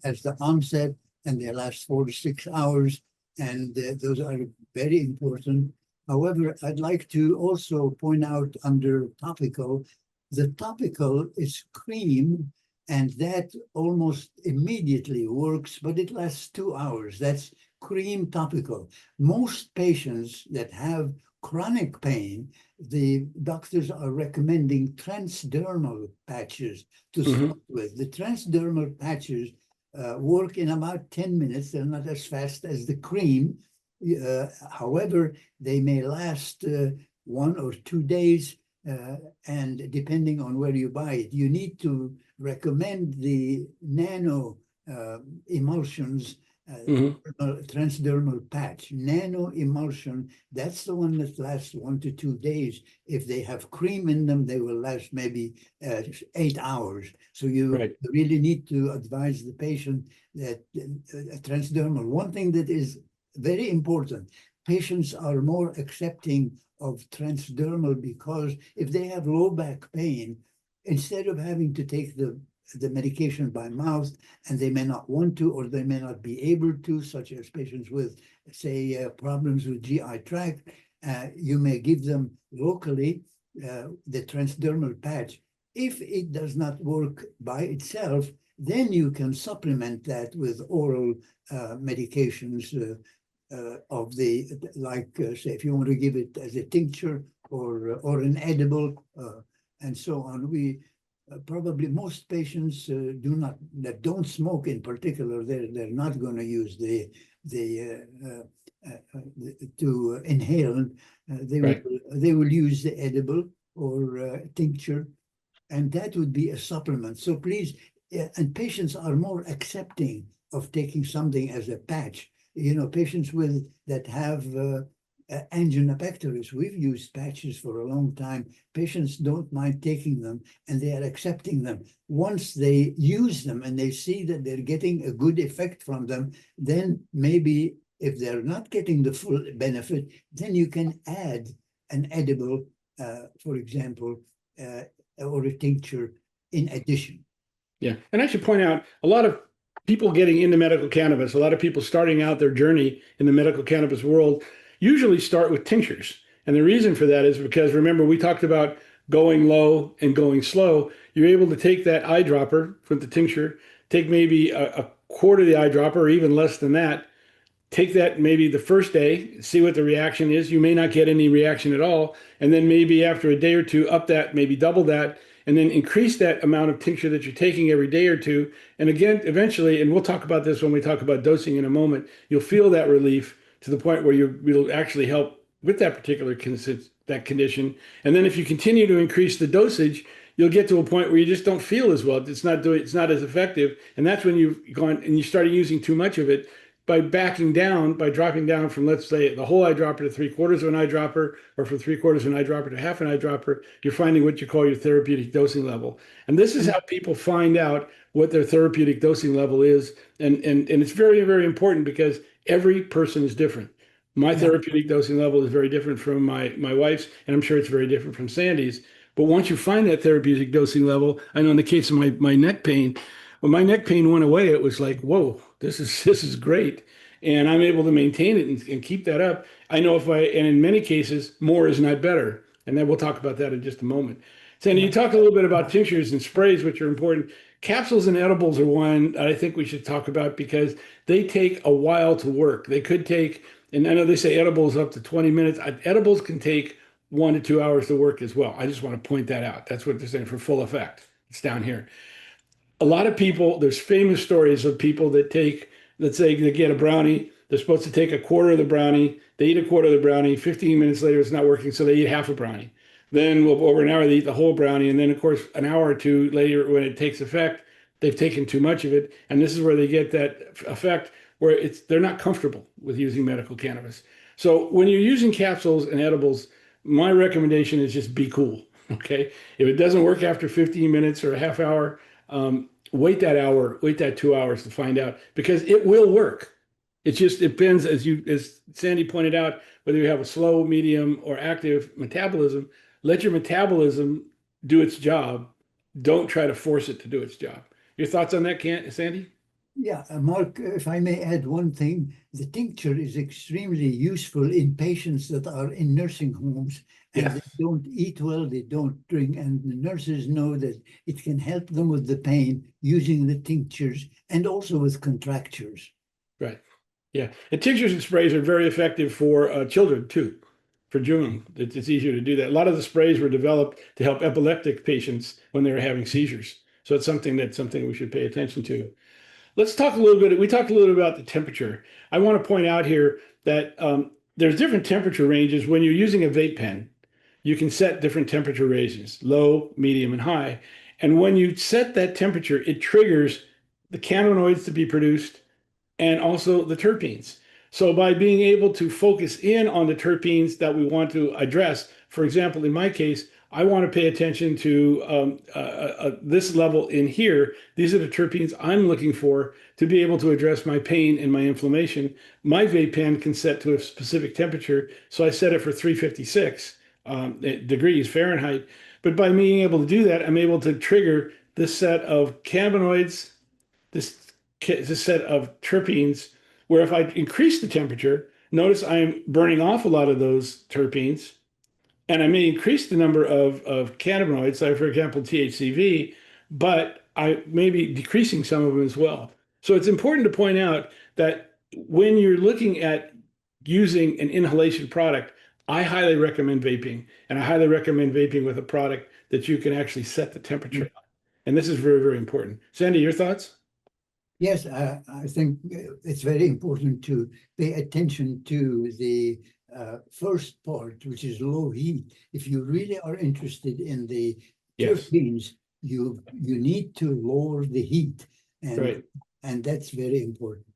S3: as the onset, and they last 4 to 6 hours, and those are very important. However, I'd like to also point out under topical, the topical is cream, and that almost immediately works, but it lasts 2 hours. That's cream topical. Most patients that have chronic pain, the doctors are recommending transdermal patches to start with. The transdermal patches work in about 10 minutes. They're not as fast as the cream. However, they may last 1 or 2 days, and depending on where you buy it, you need to recommend the nano emulsions, transdermal patch. Nano emulsion, that's the one that lasts 1 to 2 days. If they have cream in them, they will last maybe 8 hours. So you really need to advise the patient that transdermal. One thing that is very important, patients are more accepting of transdermal because if they have low back pain, instead of having to take the medication by mouth, and they may not want to, or they may not be able to, such as patients with, say, problems with GI tract, you may give them locally the transdermal patch. If it does not work by itself, then you can supplement that with oral medications of the, like, say, if you want to give it as a tincture or an edible, and so on. We probably most patients that don't smoke in particular, they're not going to use to inhale. They will use the edible or tincture, and that would be a supplement. So please, and patients are more accepting of taking something as a patch. Patients that have angina pectoris, we've used patches for a long time. Patients don't mind taking them, and they are accepting them. Once they use them and they see that they're getting a good effect from them, then maybe if they're not getting the full benefit, then you can add an edible, for example, or a tincture in addition.
S2: Yeah, and I should point out, a lot of people getting into medical cannabis, a lot of people starting out their journey in the medical cannabis world usually start with tinctures. And the reason for that is because, remember, we talked about going low and going slow. You're able to take that eyedropper from the tincture, take maybe a quarter of the eyedropper or even less than that, take that maybe the first day, see what the reaction is. You may not get any reaction at all. And then maybe after a day or two, up that, maybe double that, and then increase that amount of tincture that you're taking every day or two. And again, eventually, and we'll talk about this when we talk about dosing in a moment, you'll feel that relief to the point where you'll actually help with that particular condition. And then if you continue to increase the dosage, you'll get to a point where you just don't feel as well. It's not as effective. And that's when you've gone and you started using too much of it. By backing down, by dropping down from, let's say, the whole eyedropper to 3/4 of an eyedropper, or from 3/4 of an eyedropper to half an eyedropper, you're finding what you call your therapeutic dosing level. And this is how people find out what their therapeutic dosing level is. And it's very, very important because every person is different. My therapeutic dosing level is very different from my wife's, and I'm sure it's very different from Sandy's. But once you find that therapeutic dosing level, I know in the case of my neck pain, when my neck pain went away, it was like, whoa, this is great. And I'm able to maintain it and keep that up. I know and in many cases, more is not better. And then we'll talk about that in just a moment. Sandy, you talk a little bit about tinctures and sprays, which are important. Capsules and edibles are one that I think we should talk about because they take a while to work. They could take, and I know they say edibles up to 20 minutes. Edibles can take 1 to 2 hours to work as well. I just want to point that out. That's what they're saying for full effect. It's down here. a lot of people, there's famous stories of people that take, let's say they get a brownie, they're supposed to take a quarter of the brownie, they eat a quarter of the brownie, 15 minutes later it's not working, so they eat half a brownie. Then over an hour they eat the whole brownie, and then of course an hour or two later when it takes effect, they've taken too much of it, and this is where they get that effect where they're not comfortable with using medical cannabis. So when you're using capsules and edibles, my recommendation is just be cool. Okay. If it doesn't work after 15 minutes or a half hour, wait that hour, wait that 2 hours to find out, because it will work. It just depends, as Sandy pointed out, whether you have a slow, medium, or active metabolism. Let your metabolism do its job. Don't try to force it to do its job. Your thoughts on that, Sandy?
S3: Yeah, Mark, if I may add one thing, the tincture is extremely useful in patients that are in nursing homes and
S2: Yeah.
S3: they don't eat well, they don't drink, and the nurses know that it can help them with the pain using the tinctures and also with contractures.
S2: Right. Yeah. And tinctures and sprays are very effective for children too. For June, it's easier to do that. A lot of the sprays were developed to help epileptic patients when they were having seizures. So it's something we should pay attention to. Let's talk a little bit. We talked a little bit about the temperature. I want to point out here that there's different temperature ranges. When you're using a vape pen, you can set different temperature ranges, low, medium, and high. And when you set that temperature, it triggers the cannabinoids to be produced and also the terpenes. So by being able to focus in on the terpenes that we want to address, for example, in my case, I want to pay attention to this level in here. These are the terpenes I'm looking for to be able to address my pain and my inflammation. My vape pen can set to a specific temperature, so I set it for 356 degrees Fahrenheit. But by being able to do that, I'm able to trigger this set of cannabinoids, this set of terpenes, where if I increase the temperature, notice I'm burning off a lot of those terpenes, and I may increase the number of cannabinoids, like for example, THCV, but I may be decreasing some of them as well. So it's important to point out that when you're looking at using an inhalation product, I highly recommend vaping, and I highly recommend vaping with a product that you can actually set the temperature. And this is very, very important. Sandy, your thoughts?
S3: Yes, I think it's very important to pay attention to the first part, which is low heat. If you really are interested in the
S2: Yes.
S3: terpenes, you need to lower the heat,
S2: Right.
S3: and that's very important.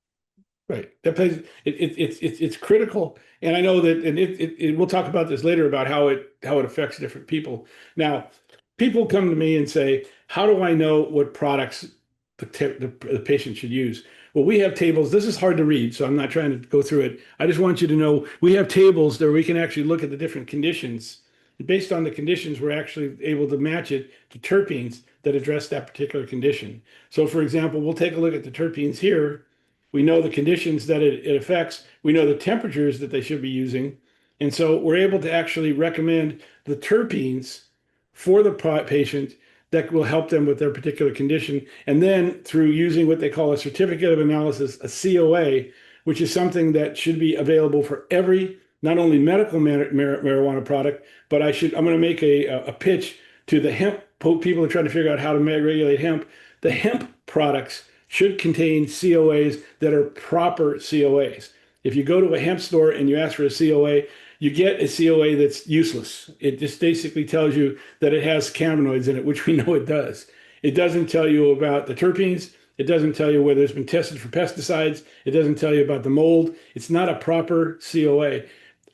S2: Right. That plays it's critical. And I know that, and we'll talk about this later about how it affects different people. Now, people come to me and say, how do I know what products the patient should use? Well, we have tables. This is hard to read, so I'm not trying to go through it. I just want you to know we have tables there we can actually look at the different conditions. And based on the conditions, we're actually able to match it to terpenes that address that particular condition. So, for example, we'll take a look at the terpenes here. We know the conditions that it affects. We know the temperatures that they should be using. And so we're able to actually recommend the terpenes for the patient that will help them with their particular condition. And then through using what they call a certificate of analysis, a COA, which is something that should be available for every, not only medical marijuana product, but I'm going to make a pitch to the hemp people who are trying to figure out how to regulate hemp. The hemp products should contain COAs that are proper COAs. If you go to a hemp store and you ask for a COA, you get a COA that's useless. It just basically tells you that it has cannabinoids in it, which we know it does. It doesn't tell you about the terpenes. It doesn't tell you whether it's been tested for pesticides. It doesn't tell you about the mold. It's not a proper COA.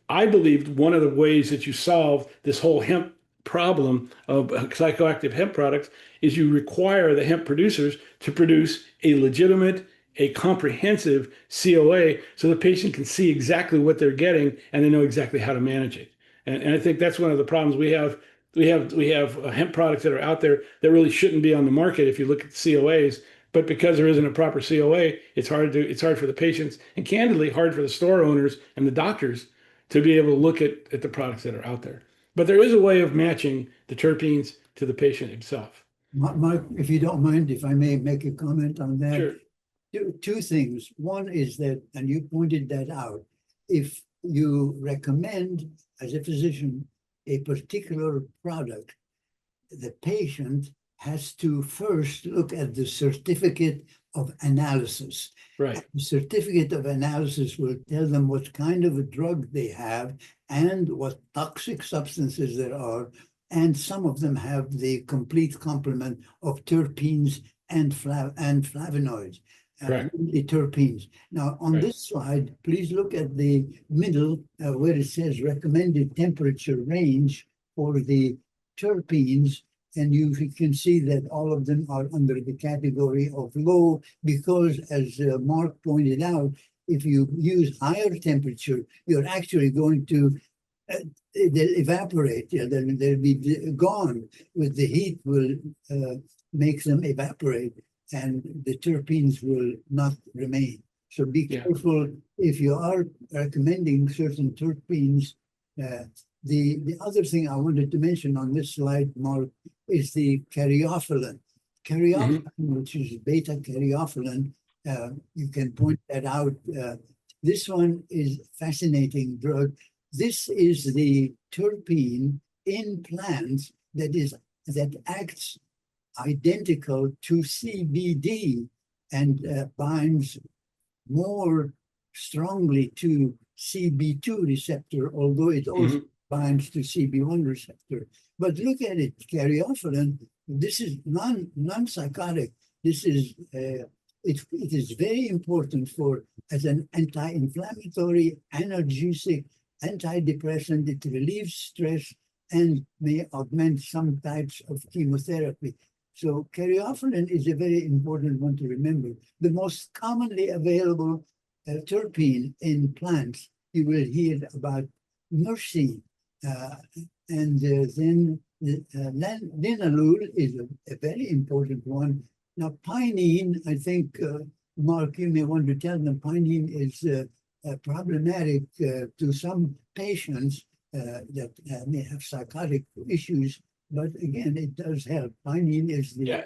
S2: I believe one of the ways that you solve this whole hemp problem of psychoactive hemp products is you require the hemp producers to produce a legitimate, a comprehensive COA so the patient can see exactly what they're getting and they know exactly how to manage it. And I think that's one of the problems we have. We have hemp products that are out there that really shouldn't be on the market if you look at the COAs. But because there isn't a proper COA, it's hard for the patients, and candidly hard for the store owners and the doctors to be able to look at the products that are out there. But there is a way of matching the terpenes to the patient himself.
S3: Mark, if you don't mind, if I may make a comment on that.
S2: Sure.
S3: Two things. One is that, and you pointed that out, if you recommend as a physician a particular product, the patient has to first look at the certificate of analysis.
S2: Right.
S3: The certificate of analysis will tell them what kind of a drug they have and what toxic substances there are. And some of them have the complete complement of terpenes and flavonoids,
S2: Correct.
S3: the terpenes. Now, on
S2: Right.
S3: this slide, please look at the middle where it says recommended temperature range for the terpenes. And you can see that all of them are under the category of low because, as Mark pointed out, if you use higher temperature, you're actually going to they'll evaporate. Yeah, they'll be gone. With the heat will make them evaporate, and the terpenes will not remain. So be careful if you are recommending certain terpenes. The other thing I wanted to mention on this slide, Mark, is the caryophyllene. Caryophyllene, which is beta caryophyllene, you can point that out. This one is fascinating drug. This is the terpene in plants that acts identical to CBD and binds more strongly to CB2 receptor, although it also binds to CB1 receptor. But look at it, caryophyllene. This is non-psychotic. This is it is very important as an anti-inflammatory, analgesic, antidepressant. It relieves stress and may augment some types of chemotherapy. So caryophyllene is a very important one to remember. The most commonly available terpene in plants, you will hear about myrcene. And then linalool is a very important one. Now, pinene, I think, Mark, you may want to tell them, pinene is problematic to some patients that may have psychotic issues, but again, it does help. Pinene is the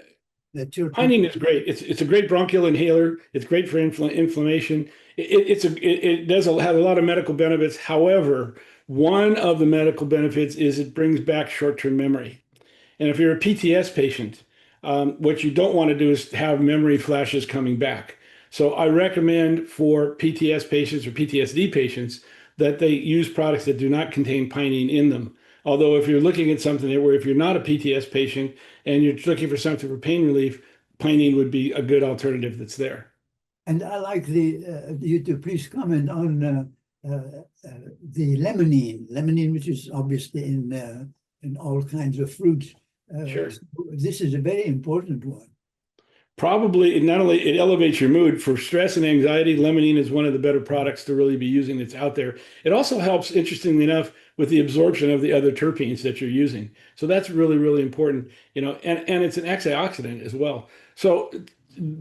S3: terpene.
S2: Pinene is great. It's a great bronchial inhaler. It's great for inflammation. It does have a lot of medical benefits. However, one of the medical benefits is it brings back short-term memory. And if you're a PTS patient, what you don't want to do is have memory flashes coming back. So I recommend for PTS patients or PTSD patients that they use products that do not contain pinene in them. Although if you're looking at something where if you're not a PTS patient and you're looking for something for pain relief, pinene would be a good alternative that's there.
S3: And I like you to please comment on the limonene, which is obviously in all kinds of fruits.
S2: Sure.
S3: This is a very important one.
S2: Probably not only it elevates your mood for stress and anxiety, limonene is one of the better products to really be using that's out there. It also helps, interestingly enough, with the absorption of the other terpenes that you're using. So that's really, really important, and it's an antioxidant as well. So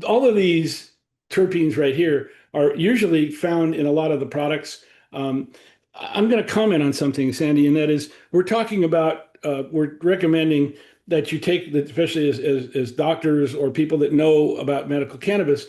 S2: all of these terpenes right here are usually found in a lot of the products. I'm going to comment on something, Sandy, and that is we're talking about, we're recommending that you take, especially as doctors or people that know about medical cannabis,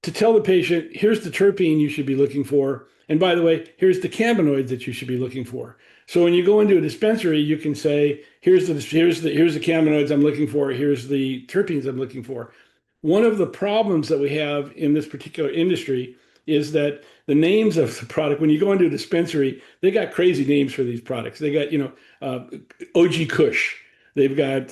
S2: to tell the patient, here's the terpene you should be looking for. And by the way, here's the cannabinoids that you should be looking for. So when you go into a dispensary, you can say, here's the cannabinoids I'm looking for. Here's the terpenes I'm looking for. One of the problems that we have in this particular industry is that the names of the product, when you go into a dispensary, they got crazy names for these products. They got, OG Kush. They've got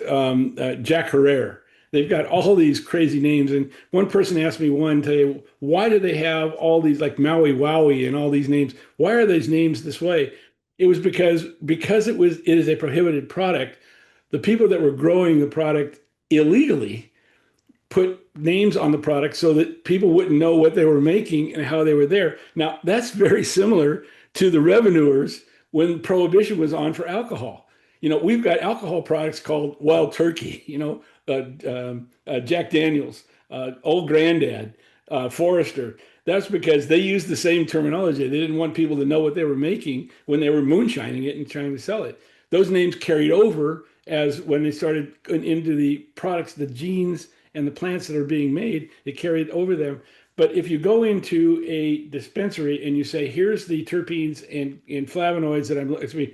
S2: Jack Herrera. They've got all these crazy names. And one person asked me one day, why do they have all these like Maui Wowie and all these names? Why are these names this way? It was because it is a prohibited product. The people that were growing the product illegally put names on the product so that people wouldn't know what they were making and how they were there. Now, that's very similar to the revenuers when prohibition was on for alcohol. We've got alcohol products called Wild Turkey, Jack Daniels, Old Granddad, Forester. That's because they used the same terminology. They didn't want people to know what they were making when they were moonshining it and trying to sell it. Those names carried over as when they started into the products, the genes and the plants that are being made, it carried over them. But if you go into a dispensary and you say, here's the terpenes and flavonoids that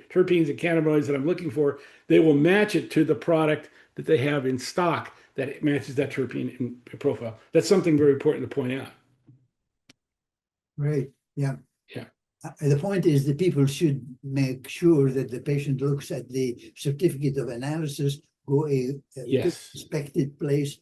S2: terpenes and cannabinoids that I'm looking for, they will match it to the product that they have in stock that matches that terpene profile. That's something very important to point out.
S3: Right, yeah.
S2: Yeah.
S3: The point is that people should make sure that the patient looks at the certificate of analysis, go a good
S2: Yes.
S3: inspected place,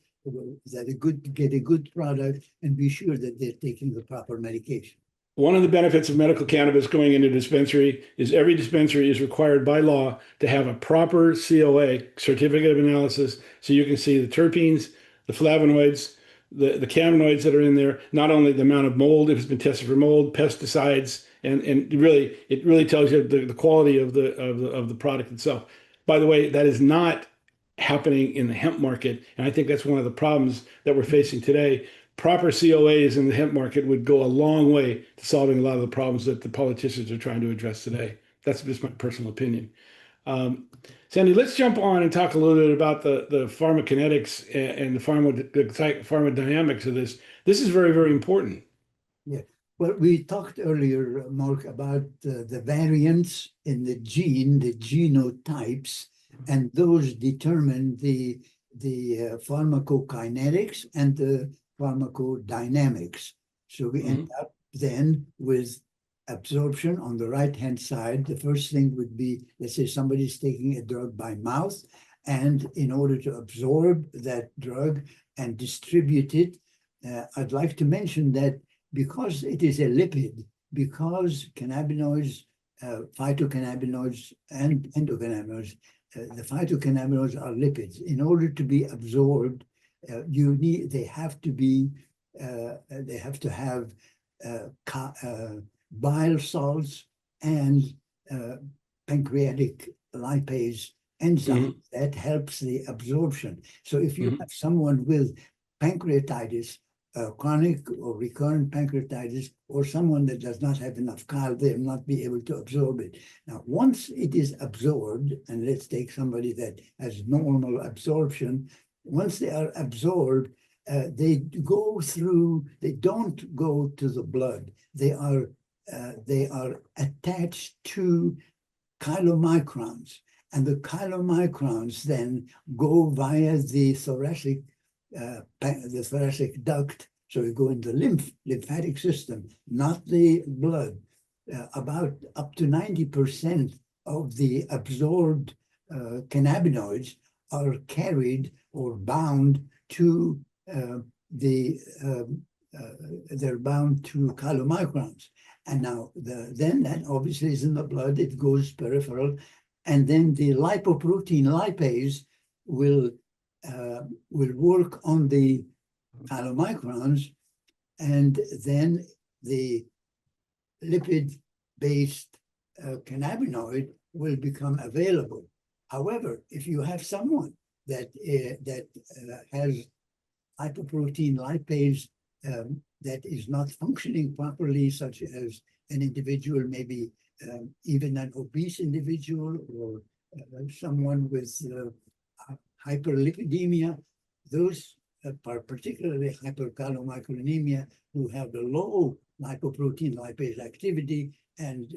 S3: get a good product, and be sure that they're taking the proper medication.
S2: One of the benefits of medical cannabis going into dispensary is every dispensary is required by law to have a proper COA, certificate of analysis, so you can see the terpenes, the flavonoids, the cannabinoids that are in there, not only the amount of mold, if it's been tested for mold, pesticides, and it really tells you the quality of the product itself. By the way, that is not happening in the hemp market, and I think that's one of the problems that we're facing today. Proper COAs in the hemp market would go a long way to solving a lot of the problems that the politicians are trying to address today. That's just my personal opinion. Sandy, let's jump on and talk a little bit about the pharmacokinetics and the pharmacodynamics of this. This is very, very important.
S3: Yeah. Well, we talked earlier, Mark, about the variants in the gene, the genotypes, and those determine the pharmacokinetics and the pharmacodynamics. So we end up then with absorption on the right-hand side. The first thing would be, let's say somebody's taking a drug by mouth, and in order to absorb that drug and distribute it, I'd like to mention that because it is a lipid, because cannabinoids, phytocannabinoids and endocannabinoids, the phytocannabinoids are lipids. In order to be absorbed, they have to have bile salts and pancreatic lipase enzyme that helps the absorption. So if you have someone with pancreatitis, chronic or recurrent pancreatitis, or someone that does not have enough chyle, they will not be able to absorb it. Now, once it is absorbed, and let's take somebody that has normal absorption, once they are absorbed, they don't go to the blood. They are attached to chylomicrons, and the chylomicrons then go via the thoracic duct, so you go in the lymphatic system, not the blood. About up to 90% of the absorbed cannabinoids are carried or bound to they're bound to chylomicrons. And now then that obviously is in the blood, it goes peripheral, and then the lipoprotein lipase will work on the chylomicrons, and then the lipid-based cannabinoid will become available. However, if you have someone that has lipoprotein lipase that is not functioning properly, such as an individual, maybe even an obese individual, or someone with hyperlipidemia, those particularly hyperchylomicronemia, who have the low lipoprotein lipase activity, and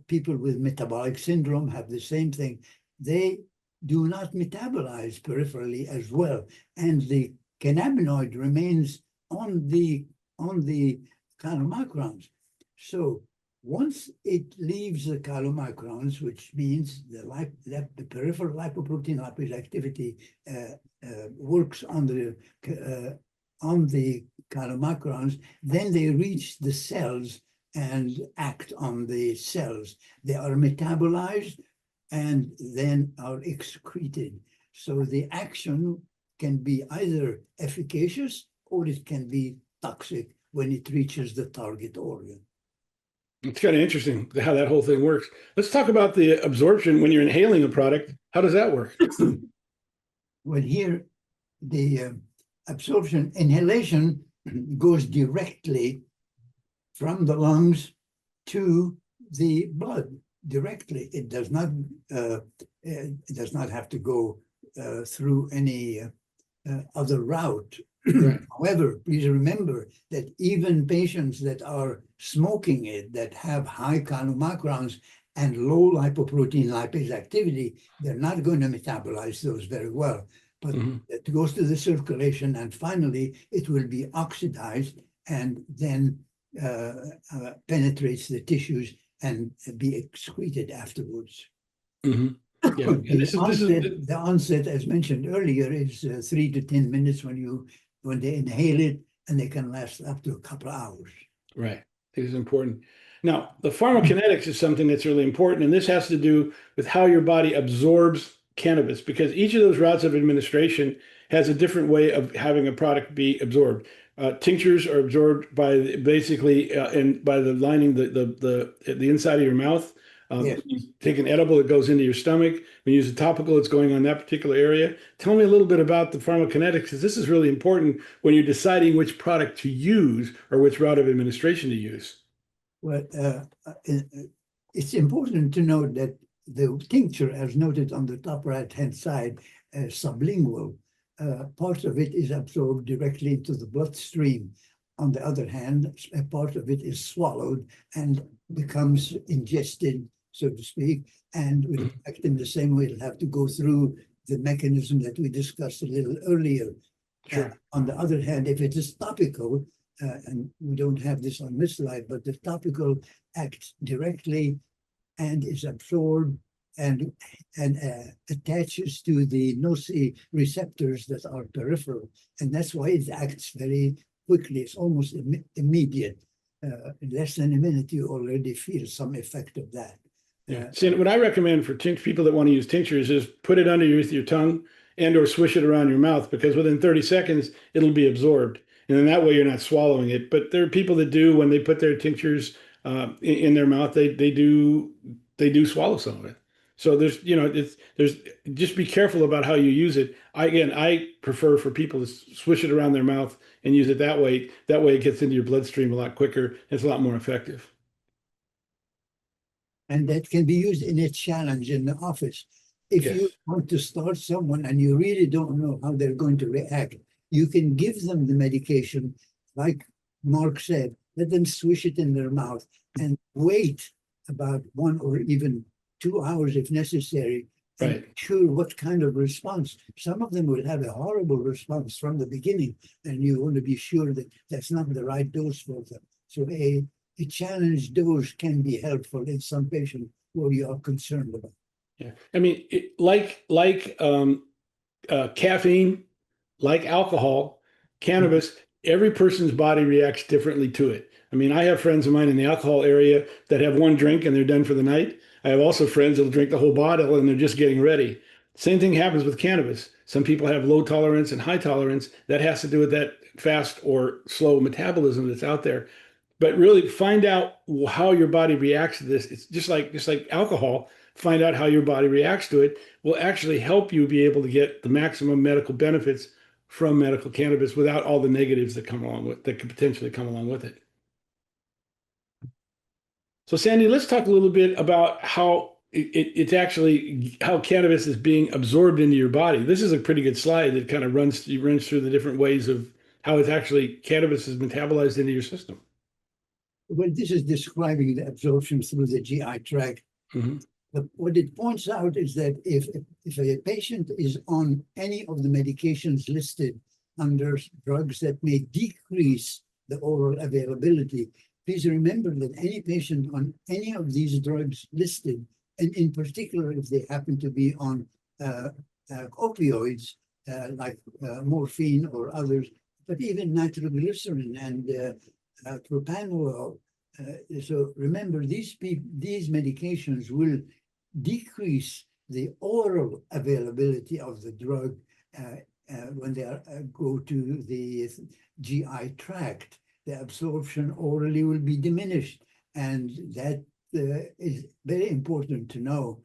S3: people with metabolic syndrome have the same thing. They do not metabolize peripherally as well, and the cannabinoid remains on the chylomicrons. So once it leaves the chylomicrons, which means the peripheral lipoprotein lipase activity works on the chylomicrons, then they reach the cells and act on the cells. They are metabolized and then are excreted. So the action can be either efficacious or it can be toxic when it reaches the target organ.
S2: It's kind of interesting how that whole thing works. Let's talk about the absorption when you're inhaling a product. How does that work?
S3: Well, here, the absorption, inhalation goes directly from the lungs to the blood, directly. It does not have to go through any other route.
S2: Right.
S3: However, please remember that even patients that are smoking it, that have high chylomicrons, and low lipoprotein lipase activity, they're not going to metabolize those very well. But it goes to the circulation, and finally it will be oxidized and then penetrates the tissues and be excreted afterwards.
S2: Yeah,
S3: The onset, as mentioned earlier, is 3 to 10 minutes when they inhale it, and they can last up to a couple of hours.
S2: Right. It is important. Now, the pharmacokinetics is something that's really important, and this has to do with how your body absorbs cannabis, because each of those routes of administration has a different way of having a product be absorbed. Tinctures are absorbed by basically and by the lining the inside of your mouth.
S3: Yes.
S2: When you take an edible, it goes into your stomach. When you use a topical, it's going on that particular area. Tell me a little bit about the pharmacokinetics, because this is really important when you're deciding which product to use or which route of administration to use.
S3: Well, it's important to note that the tincture, as noted on the top right-hand side, sublingual, part of it is absorbed directly into the bloodstream. On the other hand, a part of it is swallowed and becomes ingested, so to speak, and will act in the same way. It'll have to go through the mechanism that we discussed a little earlier.
S2: Sure.
S3: On the other hand, if it is topical, and we don't have this on this slide, but the topical acts directly and is absorbed and attaches to the nociceptors that are peripheral. And that's why it acts very quickly. It's almost immediate. In less than a minute, you already feel some effect of that.
S2: Yeah. See, what I recommend for people that want to use tinctures is put it underneath your tongue and or swish it around your mouth, because within 30 seconds, it'll be absorbed. And then that way you're not swallowing it. But there are people that do, when they put their tinctures in their mouth, they do swallow some of it. So there's just be careful about how you use it. I prefer for people to swish it around their mouth and use it that way. That way it gets into your bloodstream a lot quicker. It's a lot more effective.
S3: And that can be used in a challenge in the office. If
S2: Yes.
S3: you want to start someone and you really don't know how they're going to react, you can give them the medication, like Mark said, let them swish it in their mouth and wait about 1 or even 2 hours if necessary, and
S2: Right.
S3: sure what kind of response. Some of them will have a horrible response from the beginning, and you want to be sure that that's not the right dose for them. So a challenge dose can be helpful in some patients who you are concerned about.
S2: Yeah. I mean, caffeine, like alcohol, cannabis, every person's body reacts differently to it. I mean, I have friends of mine in the alcohol area that have one drink and they're done for the night. I have also friends that'll drink the whole bottle and they're just getting ready. Same thing happens with cannabis. Some people have low tolerance and high tolerance. That has to do with that fast or slow metabolism that's out there. But really find out how your body reacts to this. It's just like alcohol. Find out how your body reacts to it will actually help you be able to get the maximum medical benefits from medical cannabis without all the negatives that could potentially come along with it. So Sandy, let's talk a little bit about how it's actually how cannabis is being absorbed into your body. This is a pretty good slide that kind of runs through the different ways of how it's actually cannabis is metabolized into your system.
S3: Well, this is describing the absorption through the GI tract. What it points out is that if a patient is on any of the medications listed under drugs that may decrease the oral availability, please remember that any patient on any of these drugs listed, and in particular if they happen to be on opioids like morphine or others, but even nitroglycerin and propanolol. So remember, these medications will decrease the oral availability of the drug when they go to the GI tract. The absorption orally will be diminished, and that is very important to know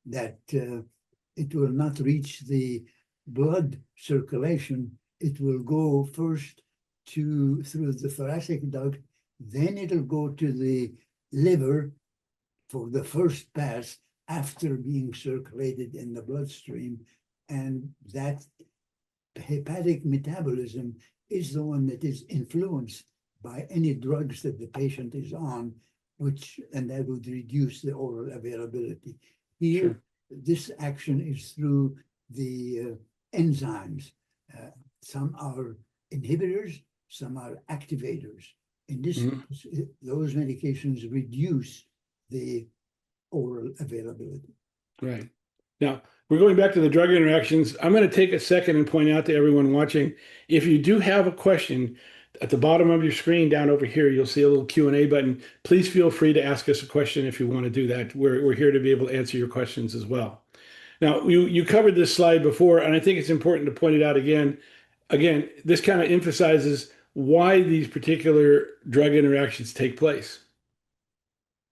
S3: that it will not reach the blood circulation. It will go first through the thoracic duct, then it'll go to the liver for the first pass after being circulated in the bloodstream. And that hepatic metabolism is the one that is influenced by any drugs that the patient is on. and that would reduce the oral availability. Here,
S2: Sure.
S3: this action is through the enzymes. Some are inhibitors, some are activators. In this, those medications reduce the oral availability.
S2: Right. Now, we're going back to the drug interactions. I'm going to take a second and point out to everyone watching, if you do have a question, at the bottom of your screen down over here, you'll see a little Q&A button. Please feel free to ask us a question if you want to do that. We're here to be able to answer your questions as well. Now, you covered this slide before, and I think it's important to point it out again. Again, this kind of emphasizes why these particular drug interactions take place.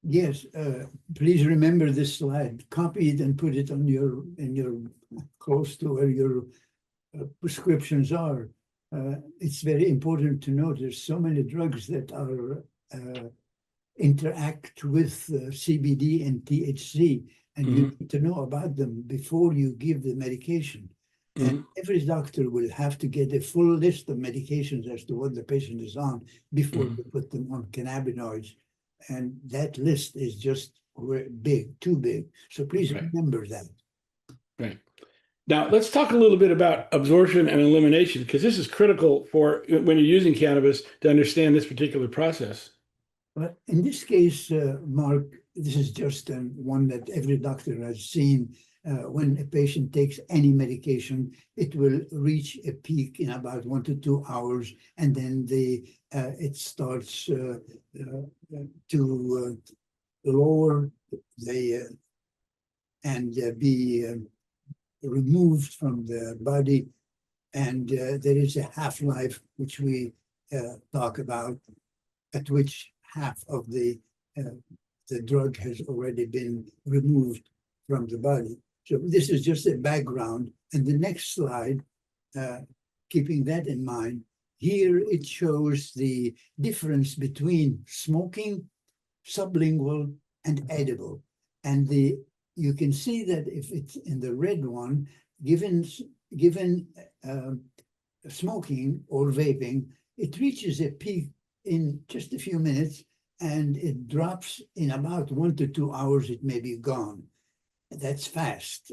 S3: Yes, please remember this slide. Copy it and put it on your close to where your prescriptions are. It's very important to note there's so many drugs that are interact with CBD and THC, and you need to know about them before you give the medication. And every doctor will have to get a full list of medications as to what the patient is on before they put them on cannabinoids. And that list is just big, too big. So please remember that.
S2: Right. Now, let's talk a little bit about absorption and elimination, because this is critical for when you're using cannabis to understand this particular process.
S3: But in this case, Mark, this is just one that every doctor has seen. When a patient takes any medication, it will reach a peak in about 1 to 2 hours, and then it starts to lower and be removed from the body. And there is a half-life, which we talk about, at which half of the drug has already been removed from the body. So this is just a background. And the next slide, keeping that in mind, here it shows the difference between smoking, sublingual, and edible. And you can see that if it's in the red one, given smoking or vaping, it reaches a peak in just a few minutes, and it drops in about 1 to 2 hours, it may be gone. That's fast.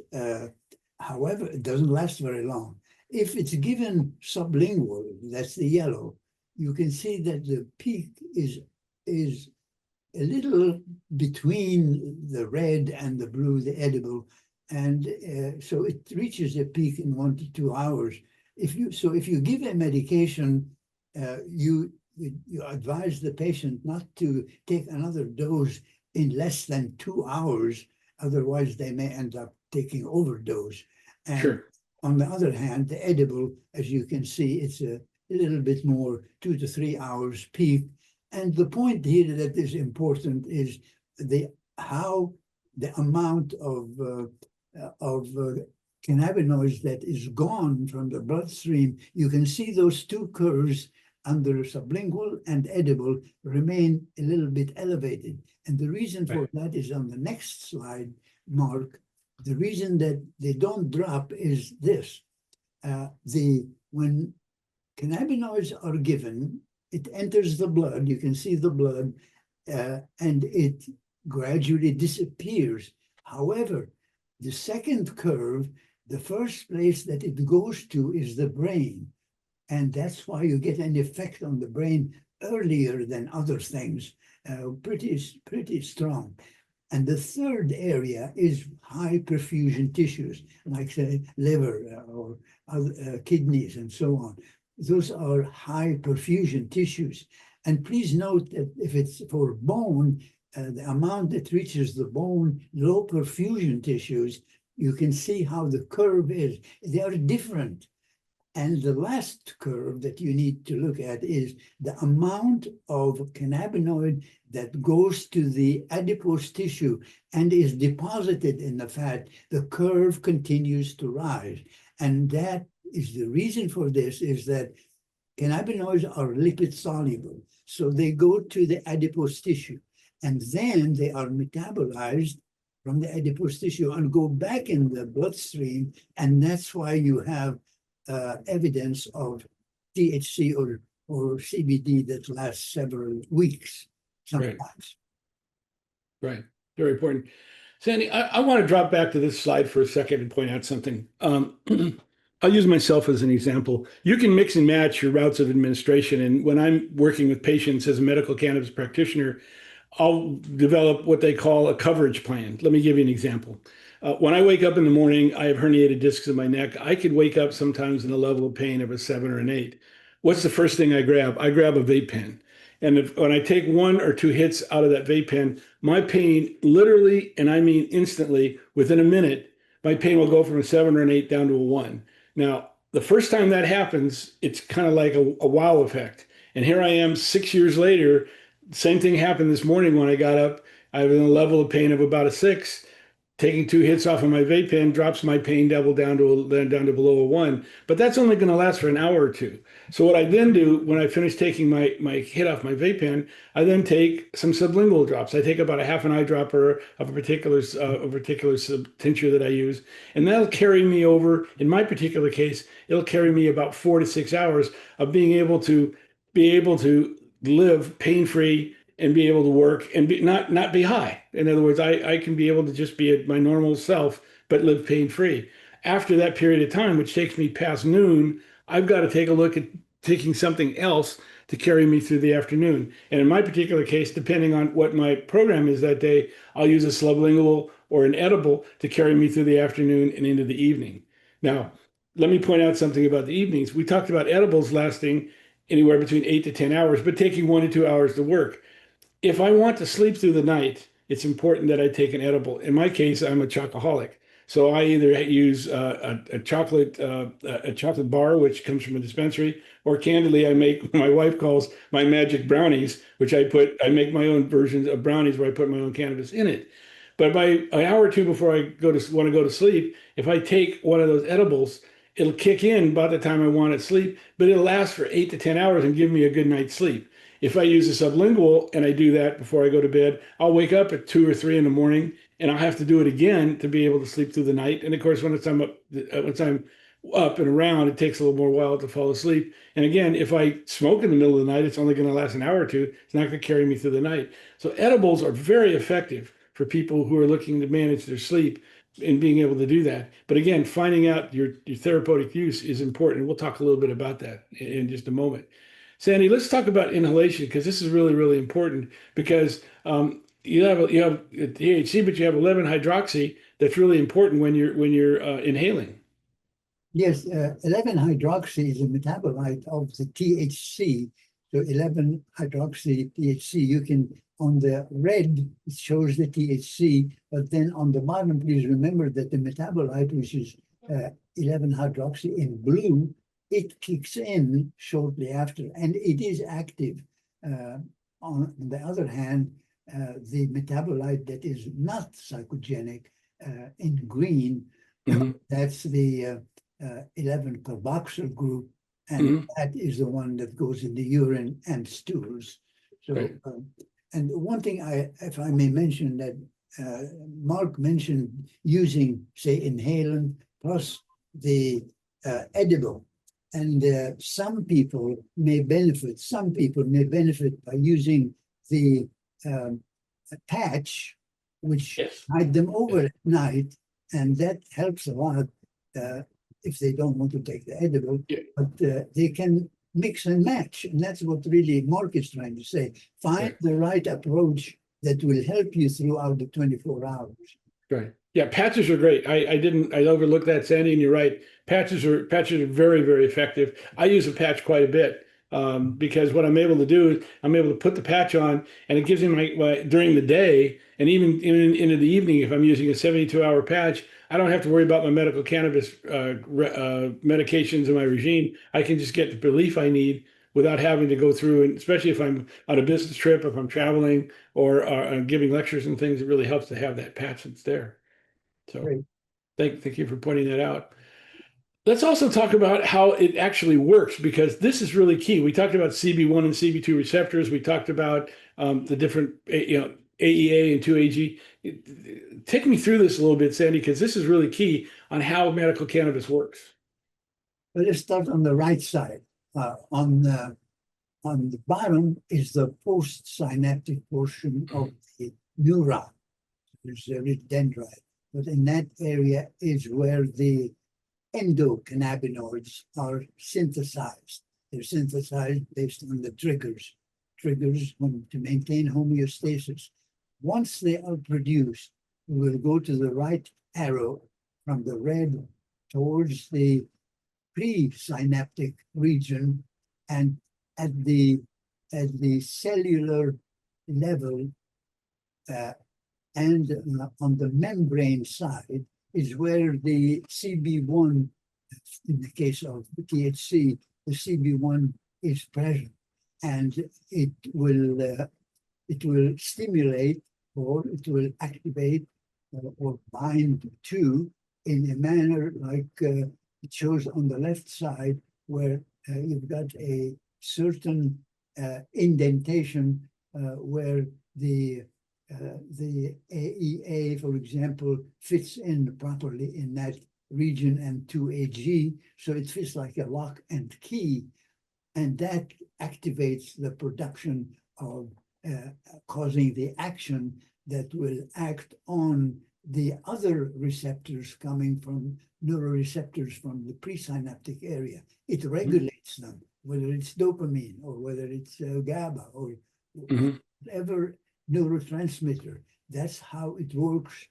S3: However, it doesn't last very long. If it's given sublingual, that's the yellow, you can see that the peak is a little between the red and the blue, the edible, and so it reaches a peak in 1 to 2 hours. If you give a medication, you advise the patient not to take another dose in less than 2 hours. Otherwise, they may end up taking overdose. And on the other hand, the edible, as you can see, it's a little bit more, 2 to 3 hours peak. And the point here that is important is how the amount of cannabinoids that is gone from the bloodstream. You can see those two curves under sublingual and edible remain a little bit elevated. And the reason for that is on the next slide, Mark. The reason that they don't drop is this. When cannabinoids are given, it enters the blood, you can see the blood, and it gradually disappears. However, the second curve, the first place that it goes to is the brain. And that's why you get an effect on the brain earlier than other things, pretty strong. And the third area is high perfusion tissues, like say liver or kidneys and so on. Those are high perfusion tissues. And please note that if it's for bone, the amount that reaches the bone, low perfusion tissues, you can see how the curve is. They are different. And the last curve that you need to look at is the amount of cannabinoid that goes to the adipose tissue and is deposited in the fat. The curve continues to rise. And that is the reason for this, is that cannabinoids are lipid soluble. So they go to the adipose tissue, and then they are metabolized from the adipose tissue and go back in the bloodstream. And that's why you have evidence of THC or CBD that lasts several weeks sometimes.
S2: Right. Very important. Sandy, I want to drop back to this slide for a second and point out something. I'll use myself as an example. You can mix and match your routes of administration. And when I'm working with patients as a medical cannabis practitioner, I'll develop what they call a coverage plan. Let me give you an example. When I wake up in the morning, I have herniated discs in my neck. I could wake up sometimes in a level of pain of a 7 or an 8. What's the first thing I grab? I grab a vape pen. And when I take 1 or 2 hits out of that vape pen, my pain literally, and I mean instantly, within a minute, my pain will go from a 7 or an 8 down to a 1. Now, the first time that happens, it's kind of like a wow effect. And here I am 6 years later. Same thing happened this morning when I got up. I was in a level of pain of about a 6. Taking 2 hits off of my vape pen drops my pain level down to below a 1. But that's only going to last for an hour or two. So what I then do when I finish taking my hit off my vape pen, I then take some sublingual drops. I take about a half an eyedropper of a particular tincture that I use, and that'll carry me over. In my particular case, it'll carry me about 4 to 6 hours of being able to live pain-free and be able to work and not be high. In other words, I can be able to just be my normal self, but live pain-free. After that period of time, which takes me past noon, I've got to take a look at taking something else to carry me through the afternoon. And in my particular case, depending on what my program is that day, I'll use a sublingual or an edible to carry me through the afternoon and into the evening. Now, let me point out something about the evenings. We talked about edibles lasting anywhere between 8 to 10 hours, but taking 1 to 2 hours to work. If I want to sleep through the night, it's important that I take an edible. In my case, I'm a chocoholic. So I either use a chocolate bar, which comes from a dispensary, or candidly, I make what my wife calls my magic brownies, which I make my own versions of brownies where I put my own cannabis in it. But by an hour or two before I want to go to sleep, if I take one of those edibles, it'll kick in by the time I want to sleep, but it'll last for 8 to 10 hours and give me a good night's sleep. If I use a sublingual and I do that before I go to bed, I'll wake up at 2 or 3 in the morning and I'll have to do it again to be able to sleep through the night. And of course, once I'm up and around, it takes a little more while to fall asleep. And again, if I smoke in the middle of the night, it's only going to last an hour or two. It's not going to carry me through the night. So edibles are very effective for people who are looking to manage their sleep and being able to do that. But again, finding out your therapeutic use is important. We'll talk a little bit about that in just a moment. Sandy, let's talk about inhalation because this is really, really important because you have THC, but you have 11-hydroxy. That's really important when you're inhaling.
S3: Yes, 11-hydroxy is a metabolite of the THC. So 11-hydroxy THC, you can, on the red, it shows the THC, but then on the bottom, please remember that the metabolite, which is 11-hydroxy in blue, it kicks in shortly after, and it is active. On the other hand, the metabolite that is not psychogenic in green, that's the 11-carboxyl group, and that is the one that goes in the urine and stools. So, right. And one thing if I may mention that Marc mentioned using, say, inhalant plus the edible. And some people may benefit by using the patch, which hide them over at night, and that helps a lot if they don't want to take the edible, but they can mix and match. And that's what really Marc is trying to say. Find the right approach that will help you throughout the 24 hours.
S2: Right. Yeah, patches are great. I overlooked that, Sandy, and you're right. Patches are very, very effective. I use a patch quite a bit because what I'm able to do is I'm able to put the patch on, and it gives me during the day and even into the evening. If I'm using a 72-hour patch, I don't have to worry about my medical cannabis medications in my regime. I can just get the relief I need without having to go through, and especially if I'm on a business trip, if I'm traveling or giving lectures and things, it really helps to have that patch that's there. So thank you for pointing that out. Let's also talk about how it actually works, because this is really key. We talked about CB1 and CB2 receptors. We talked about the different, AEA and 2AG. Take me through this a little bit, Sandy, because this is really key on how medical cannabis works.
S3: Well, let's start on the right side. On the bottom is the postsynaptic portion of the neuron. There's a rich dendrite. But in that area is where the endocannabinoids are synthesized. They're synthesized based on the triggers to maintain homeostasis. Once they are produced, we will go to the right arrow from the red towards the presynaptic region, and at the cellular level and on the membrane side is where the CB1, in the case of THC, the CB1 is present, and it will stimulate, or it will activate or bind to in a manner like it shows on the left side, where you've got a certain indentation where the AEA, for example, fits in properly in that region, and 2AG, so it fits like a lock and key, and that activates the production of causing the action that will act on the other receptors coming from neuroreceptors from the presynaptic area. It regulates them, whether it's dopamine or whether it's GABA or whatever neurotransmitter. That's how it works.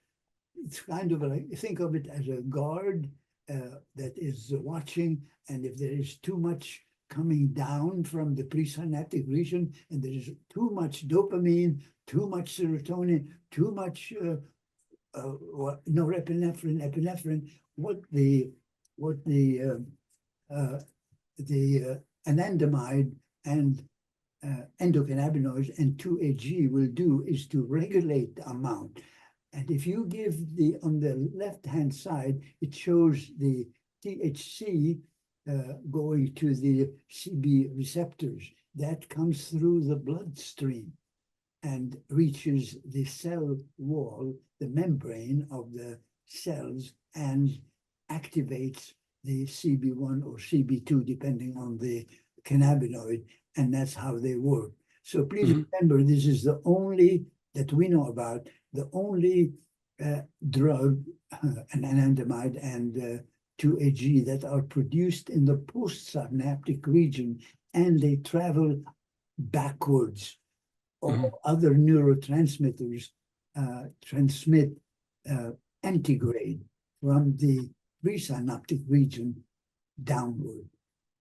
S3: It's kind of like, think of it as a guard that is watching, and if there is too much coming down from the presynaptic region, and there is too much dopamine, too much serotonin, too much norepinephrine, epinephrine, what the anandamide and endocannabinoids and 2AG will do is to regulate the amount. And if you give on the left-hand side, it shows the THC going to the CB receptors. That comes through the bloodstream and reaches the cell wall, the membrane of the cells, and activates the CB1 or CB2, depending on the cannabinoid, and that's how they work. So please remember, this is the only, that we know about, the only drug, an anandamide and 2AG, that are produced in the postsynaptic region, and they travel backwards. All other neurotransmitters transmit antigrade from the presynaptic region downward.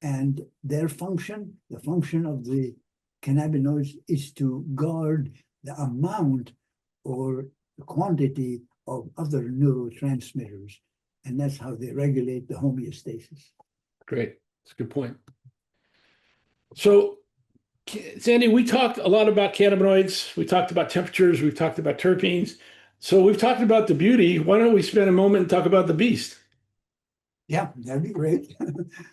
S3: And their function, the function of the cannabinoids, is to guard the amount or the quantity of other neurotransmitters. And that's how they regulate the homeostasis.
S2: Great. That's a good point. So, Sandy, we talked a lot about cannabinoids. We talked about temperatures. We've talked about terpenes. So we've talked about the beauty. Why don't we spend a moment and talk about the beast?
S3: Yeah, that'd be great.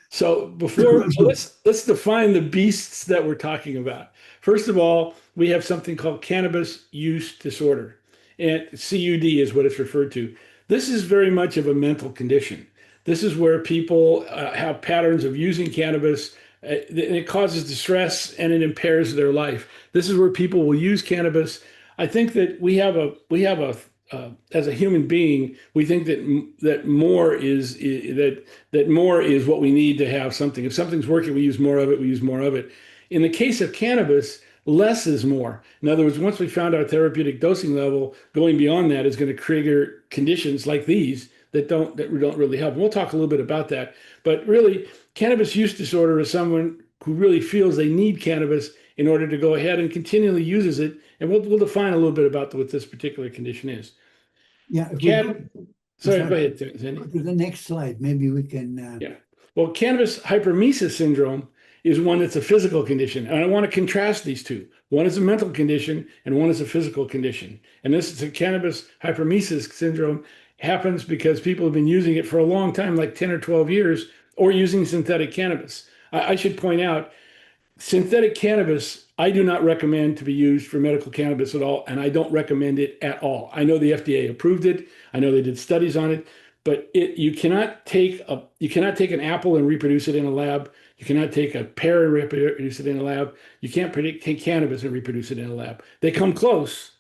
S2: So let's define the beasts that we're talking about. First of all, we have something called cannabis use disorder, and CUD is what it's referred to. This is very much of a mental condition. This is where people have patterns of using cannabis. It causes distress and it impairs their life. This is where people will use cannabis. I think that we have a as a human being, we think that more is what we need to have something. If something's working, we use more of it. We use more of it. In the case of cannabis, less is more. In other words, once we found our therapeutic dosing level, going beyond that is going to trigger conditions like these that don't really help. And we'll talk a little bit about that. But really, cannabis use disorder is someone who really feels they need cannabis in order to go ahead and continually uses it. And we'll define a little bit about what this particular condition is.
S3: Yeah.
S2: Sorry, go ahead, Sandy.
S3: Go to the next slide. Maybe we can.
S2: Yeah. Well, cannabis hyperemesis syndrome is one that's a physical condition. And I want to contrast these two. One is a mental condition and one is a physical condition. And this is a cannabis hyperemesis syndrome happens because people have been using it for a long time, like 10 or 12 years, or using synthetic cannabis. I should point out, synthetic cannabis, I do not recommend to be used for medical cannabis at all, and I don't recommend it at all. I know the FDA approved it. I know they did studies on it, but you cannot take an apple and reproduce it in a lab. You cannot take a pear and reproduce it in a lab. You can't take cannabis and reproduce it in a lab. They come close,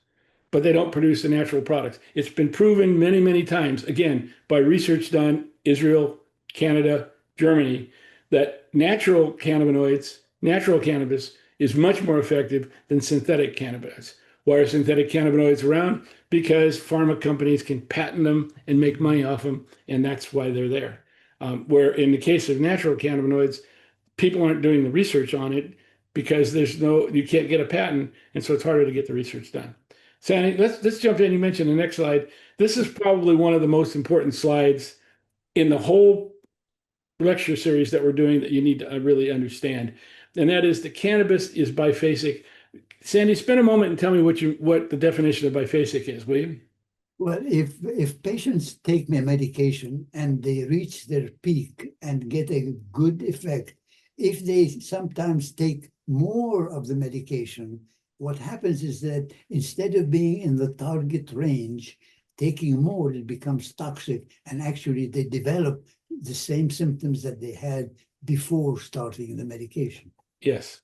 S2: but they don't produce the natural products. It's been proven many, many times, again, by research done, Israel, Canada, Germany, that natural cannabinoids, natural cannabis is much more effective than synthetic cannabis. Why are synthetic cannabinoids around? Because pharma companies can patent them and make money off them, and that's why they're there. Where in the case of natural cannabinoids, people aren't doing the research on it because you can't get a patent, and so it's harder to get the research done. Sandy, let's jump in. You mentioned the next slide. This is probably one of the most important slides in the whole lecture series that we're doing that you need to really understand, and that is that cannabis is biphasic. Sandy, spend a moment and tell me what the definition of biphasic is, will you?
S3: Well, if patients take my medication and they reach their peak and get a good effect, if they sometimes take more of the medication, what happens is that instead of being in the target range, taking more, it becomes toxic, and actually they develop the same symptoms that they had before starting the medication.
S2: Yes.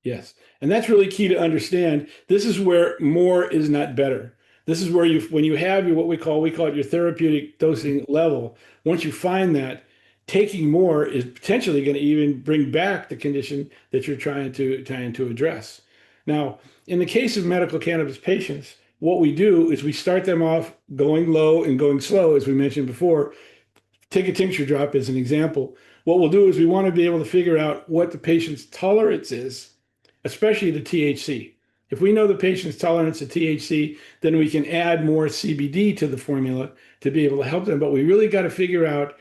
S2: Yes. And that's really key to understand. This is where more is not better. This is where when you have what we call it your therapeutic dosing level, once you find that, taking more is potentially going to even bring back the condition that you're trying to address. Now, in the case of medical cannabis patients, what we do is we start them off going low and going slow, as we mentioned before. Take a tincture drop as an example. What we'll do is we want to be able to figure out what the patient's tolerance is, especially to THC. If we know the patient's tolerance to THC, then we can add more CBD to the formula to be able to help them. But we really got to figure out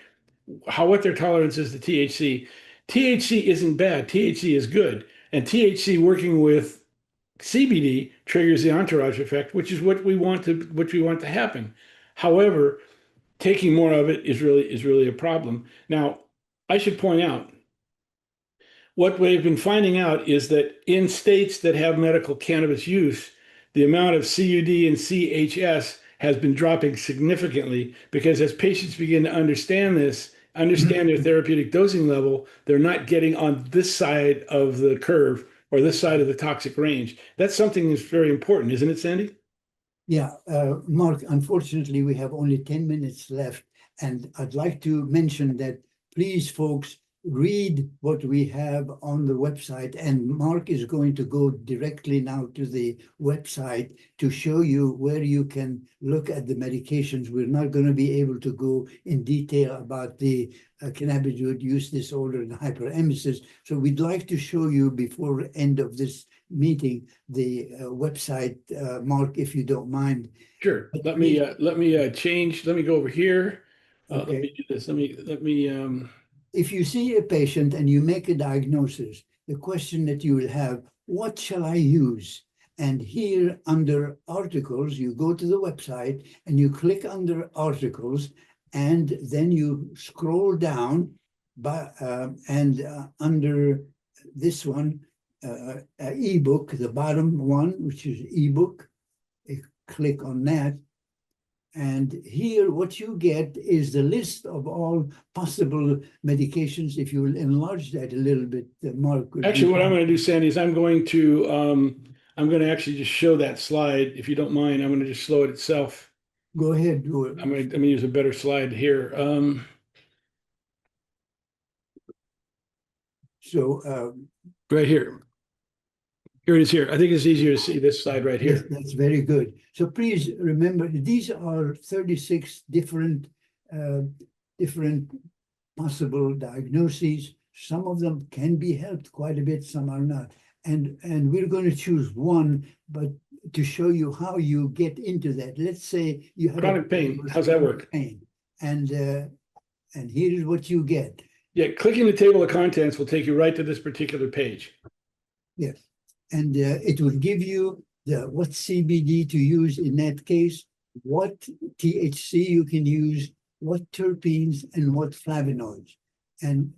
S2: what their tolerance is to THC. THC isn't bad. THC is good. And THC working with CBD triggers the entourage effect, which is what we want to happen. However, taking more of it is really a problem. Now, I should point out, what we've been finding out is that in states that have medical cannabis use, the amount of CUD and CHS has been dropping significantly because as patients begin to understand their therapeutic dosing level, they're not getting on this side of the curve or this side of the toxic range. That's something that's very important, isn't it, Sandy?
S3: Yeah, Mark, unfortunately, we have only 10 minutes left, and I'd like to mention that please, folks, read what we have on the website, and Mark is going to go directly now to the website to show you where you can look at the medications. We're not going to be able to go in detail about the cannabinoid use disorder and hyperemesis, so we'd like to show you before the end of this meeting the website, Mark, if you don't mind.
S2: Sure. Let me change. Let me go over here.
S3: Okay.
S2: Let me do this. Let me.
S3: If you see a patient and you make a diagnosis, the question that you will have, what shall I use? And here under articles, you go to the website and you click under articles, and then you scroll down under this one, ebook, the bottom one, which is ebook, you click on that. And here what you get is the list of all possible medications. If you will enlarge that a little bit, Mark.
S2: Actually, what I'm going to do, Sandy, is I'm going to actually just show that slide. If you don't mind, I'm going to just slow it itself.
S3: Go ahead.
S2: I'm going to use a better slide here. Right here. Here it is here. I think it's easier to see this slide right here.
S3: Yes, that's very good. So please remember, these are 36 different possible diagnoses. Some of them can be helped quite a bit, some are not. And we're going to choose one, but to show you how you get into that. Let's say you have
S2: chronic pain. How's that work?
S3: Pain. And here is what you get.
S2: Yeah, clicking the table of contents will take you right to this particular page.
S3: Yes. And it will give you what CBD to use in that case, what THC you can use, what terpenes, and what flavonoids. And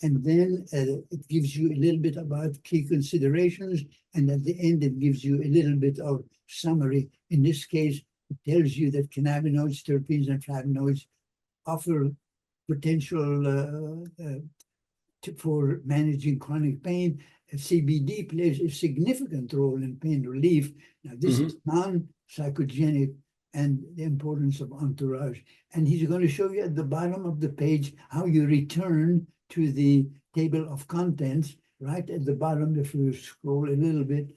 S3: then it gives you a little bit about key considerations, and at the end it gives you a little bit of summary. In this case, it tells you that cannabinoids, terpenes, and flavonoids offer potential for managing chronic pain. CBD plays a significant role in pain relief. Now, this is psychogenic, and the importance of entourage. And he's going to show you at the bottom of the page how you return to the table of contents. Right at the bottom, if you scroll a little bit,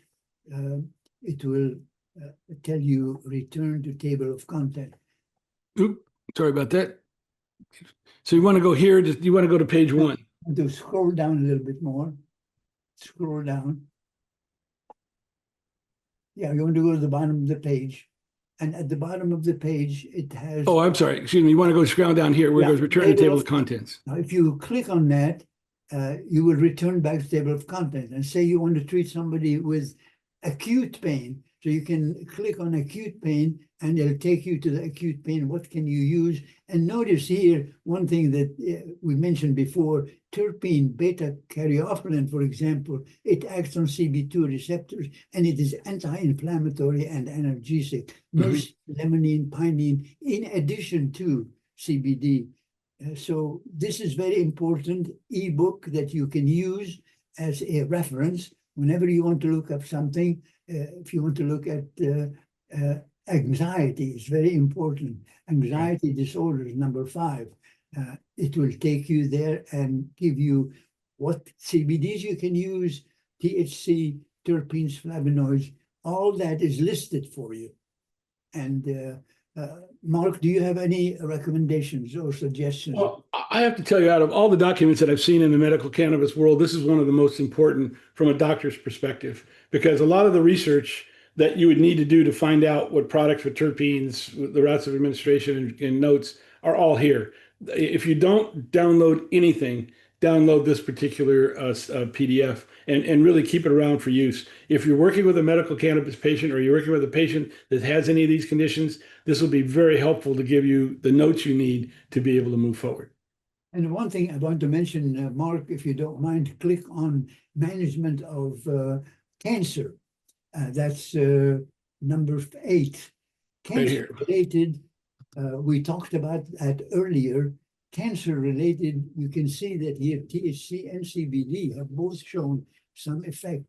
S3: it will tell you return to table of content.
S2: Oop, sorry about that. So you want to go here, you want to go to page 1.
S3: To scroll down a little bit more. Scroll down. Yeah, you want to go to the bottom of the page. And at the bottom of the page, it has.
S2: Oh, I'm sorry. Excuse me. You want to go scroll down here where it goes return to table of contents.
S3: Now, if you click on that, you will return back to table of content. And say you want to treat somebody with acute pain. So you can click on acute pain and it'll take you to the acute pain. What can you use? And notice here, one thing that we mentioned before, terpene, beta caryophyllene, for example, it acts on CB2 receptors and it is anti-inflammatory and analgesic. Limonene, pinene, in addition to CBD. So this is very important ebook that you can use as a reference whenever you want to look up something. If you want to look at anxiety, it's very important. Anxiety disorders, number 5. It will take you there and give you what CBDs you can use, THC, terpenes, flavonoids, all that is listed for you. And Mark, do you have any recommendations or suggestions?
S2: Well, I have to tell you, out of all the documents that I've seen in the medical cannabis world, this is one of the most important from a doctor's perspective, because a lot of the research that you would need to do to find out what products with terpenes, the routes of administration and notes are all here. If you don't download anything, download this particular PDF and really keep it around for use. If you're working with a medical cannabis patient or you're working with a patient that has any of these conditions, this will be very helpful to give you the notes you need to be able to move forward.
S3: And one thing I want to mention, Mark, if you don't mind, click on management of cancer. That's number 8. Cancer related, we talked about that earlier. Cancer related, you can see that here THC and CBD have both shown some effect.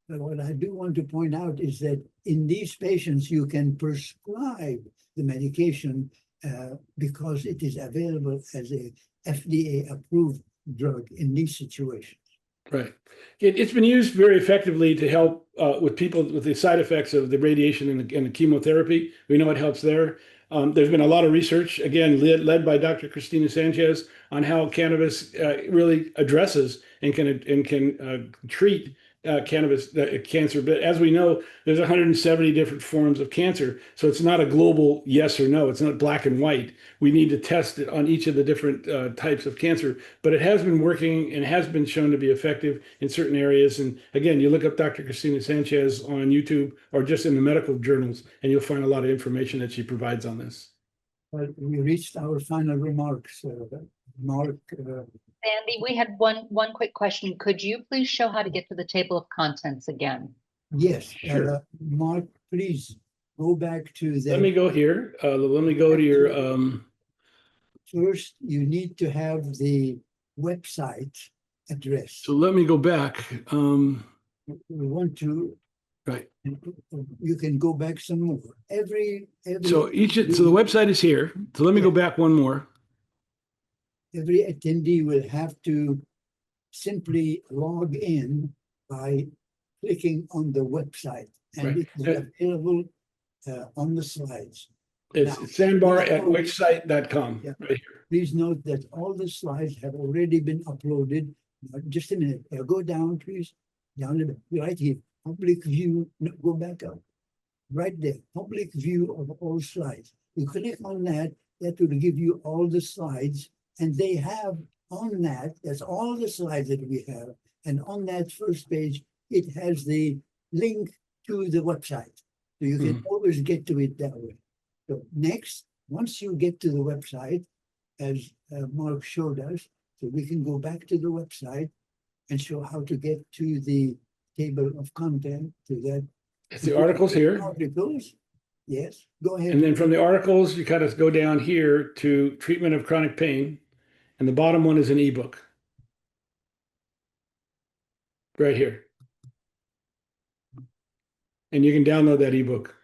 S3: But what I do want to point out is that in these patients, you can prescribe the medication because it is available as a FDA approved drug in these situations.
S2: Right. It's been used very effectively to help with people with the side effects of the radiation and the chemotherapy. We know it helps there. There's been a lot of research, again, led by Dr. Cristina Sanchez, on how cannabis really addresses and can treat cannabis cancer. But as we know, there's 170 different forms of cancer. So it's not a global yes or no. It's not black and white. We need to test it on each of the different types of cancer. But it has been working and has been shown to be effective in certain areas. And again, you look up Dr. Cristina Sanchez on YouTube or just in the medical journals, and you'll find a lot of information that she provides on this.
S3: Well, we reached our final remarks. Mark.
S4: Sandy, we had one quick question. Could you please show how to get to the table of contents again?
S3: Yes,
S2: Sure.
S3: Mark, please go back to the.
S2: Let me go here. Let me go to your.
S3: First, you need to have the website address.
S2: So let me go back.
S3: We want to.
S2: Right.
S3: You can go back some more.
S2: So the website is here. So let me go back one more.
S3: Every attendee will have to simply log in by clicking on the website, and
S2: Right.
S3: it is available on the slides.
S2: It's
S3: Now,
S2: sanbar@whichsite.com.
S3: Yeah.
S2: Right here.
S3: Please note that all the slides have already been uploaded. Just a minute. Go down, please. Down a bit. Right here. Public view. No, go back up. Right there. Public view of all slides. You click on that. That will give you all the slides. And they have on that, that's all the slides that we have. And on that first page, it has the link to the website. So you can always get to it that way. So next, once you get to the website, as Mark showed us, so we can go back to the website and show how to get to the table of content, to that.
S2: It's the articles here.
S3: Articles, yes, go ahead.
S2: And then from the articles, you kind of go down here to treatment of chronic pain. And the bottom one is an ebook. Right here. And you can download that ebook.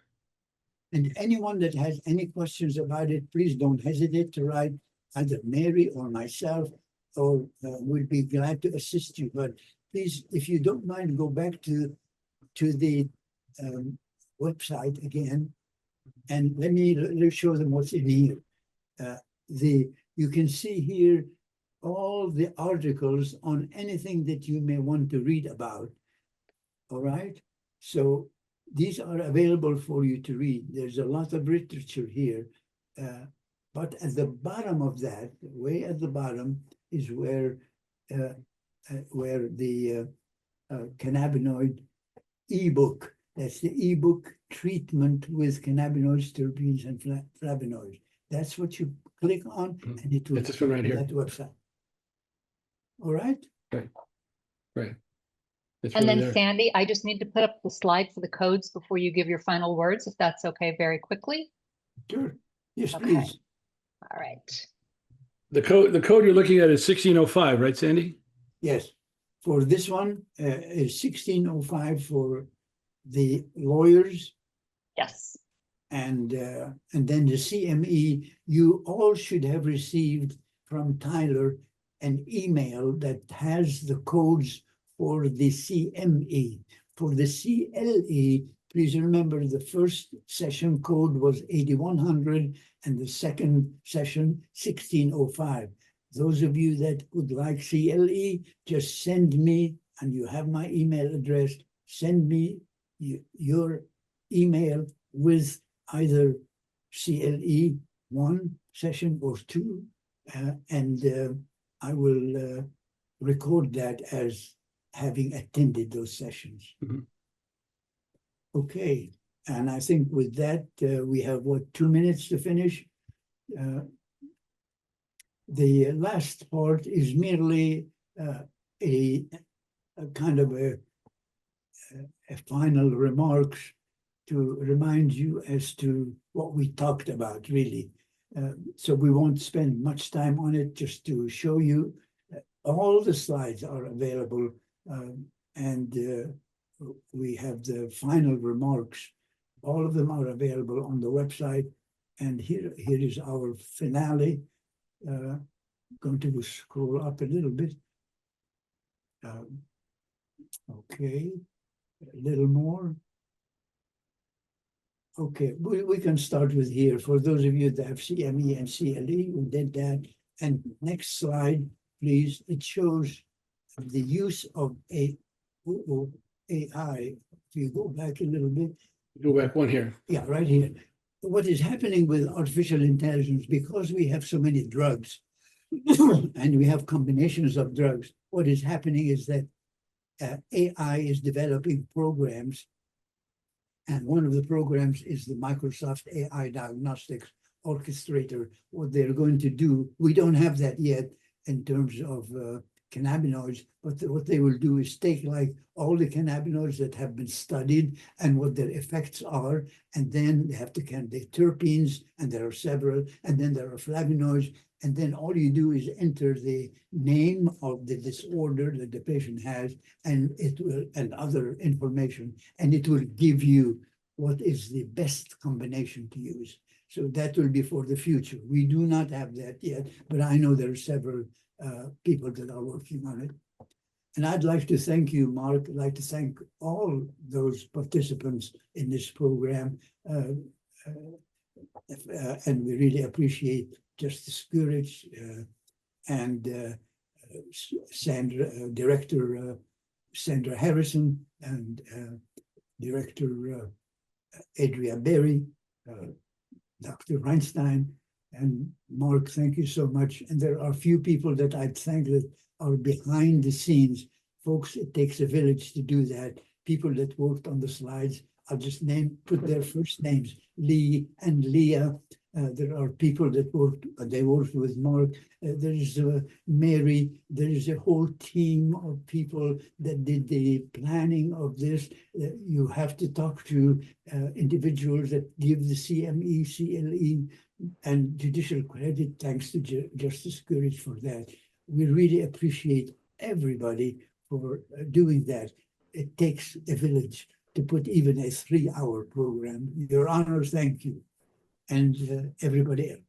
S3: And anyone that has any questions about it, please don't hesitate to write either Mary or myself, or we'll be glad to assist you. But please, if you don't mind, go back to the website again, and let me show them what's in here. You can see here all the articles on anything that you may want to read about. All right, so these are available for you to read. There's a lot of literature here, but at the bottom of that, way at the bottom, is where the cannabinoid ebook. That's the ebook treatment with cannabinoids, terpenes, and flavonoids. That's what you click on, and it will
S2: It's this one right here.
S3: that website. All right.
S2: Right. It's
S4: And
S2: really
S4: then
S2: there.
S4: Sandy, I just need to put up the slide for the codes before you give your final words, if that's okay, very quickly.
S3: Sure. Yes,
S4: Okay.
S3: please.
S4: All right.
S2: The code you're looking at is 1605, right, Sandy?
S3: Yes. For this one, is 1605 for the lawyers,
S4: Yes.
S3: and then the CME. You all should have received from Tyler an email that has the codes for the CME. For the CLE, please remember the first session code was 8100 and the second session 1605. Those of you that would like CLE, just send me, and you have my email address, send me your email with either CLE 1 session or 2, and I will record that as having attended those sessions.
S2: Mhm.
S3: Okay, and I think with that, we have, 2 minutes to finish? The last part is merely a kind of a final remarks to remind you as to what we talked about, really. So we won't spend much time on it, just to show you. All the slides are available, and we have the final remarks. All of them are available on the website. And here is our finale. Going to scroll up a little bit. Okay, a little more. Okay, we can start with here. For those of you that have CME and CLE, we did that. And next slide, please. It shows the use of AI. If you go back a little bit.
S2: Go back one here.
S3: Yeah, right here. What is happening with artificial intelligence, because we have so many drugs and we have combinations of drugs, what is happening is that AI is developing programs, and one of the programs is the Microsoft AI Diagnostics Orchestrator. What they're going to do, we don't have that yet in terms of cannabinoids, but what they will do is take like all the cannabinoids that have been studied and what their effects are, and then they have to count the terpenes, and there are several, and then there are flavonoids, and then all you do is enter the name of the disorder that the patient has, and it will, and other information, and it will give you what is the best combination to use. So that will be for the future. We do not have that yet, but I know there are several people that are working on it. And I'd like to thank you, Marc. I'd like to thank all those participants in this program. And we really appreciate Justice Skurich and Sandra, Director Sandra Harrison, and Director Adria Berry, Dr. Reinstein, and Marc. Thank you so much. And there are a few people that I'd thank that are behind the scenes. Folks, it takes a village to do that. People that worked on the slides, I'll just put their first names, Lee and Leah. There are people that they worked with Marc. There is Mary. There is a whole team of people that did the planning of this. You have to talk to individuals that give the CME, CLE, and judicial credit. Thanks to Justice Skurich for that. We really appreciate everybody for doing that. It takes a village to put even a 3-hour program. Your Honor, thank you. And everybody else.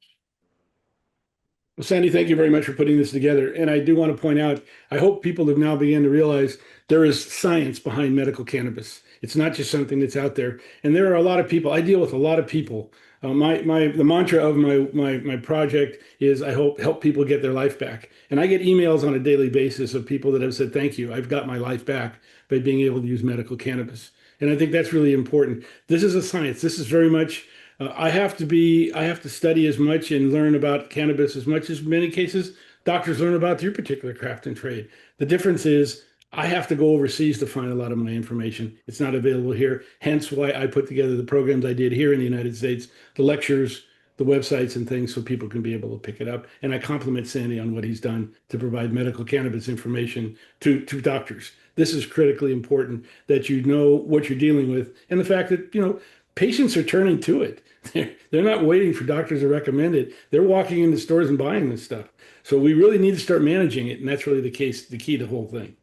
S2: Well, Sandy, thank you very much for putting this together. And I do want to point out, I hope people have now begun to realize there is science behind medical cannabis. It's not just something that's out there. And there are a lot of people, I deal with a lot of people. The mantra of my project is I hope help people get their life back. And I get emails on a daily basis of people that have said, thank you, I've got my life back by being able to use medical cannabis. And I think that's really important. This is a science. This is very much I have to study as much and learn about cannabis as much as in many cases doctors learn about your particular craft and trade. The difference is I have to go overseas to find a lot of my information. It's not available here. Hence why I put together the programs I did here in the United States, the lectures, the websites and things so people can be able to pick it up. And I compliment Sandy on what he's done to provide medical cannabis information to doctors. This is critically important that you know what you're dealing with and the fact that, patients are turning to it. They're not waiting for doctors to recommend it. They're walking into stores and buying this stuff. So we really need to start managing it. And that's really the key to the whole thing.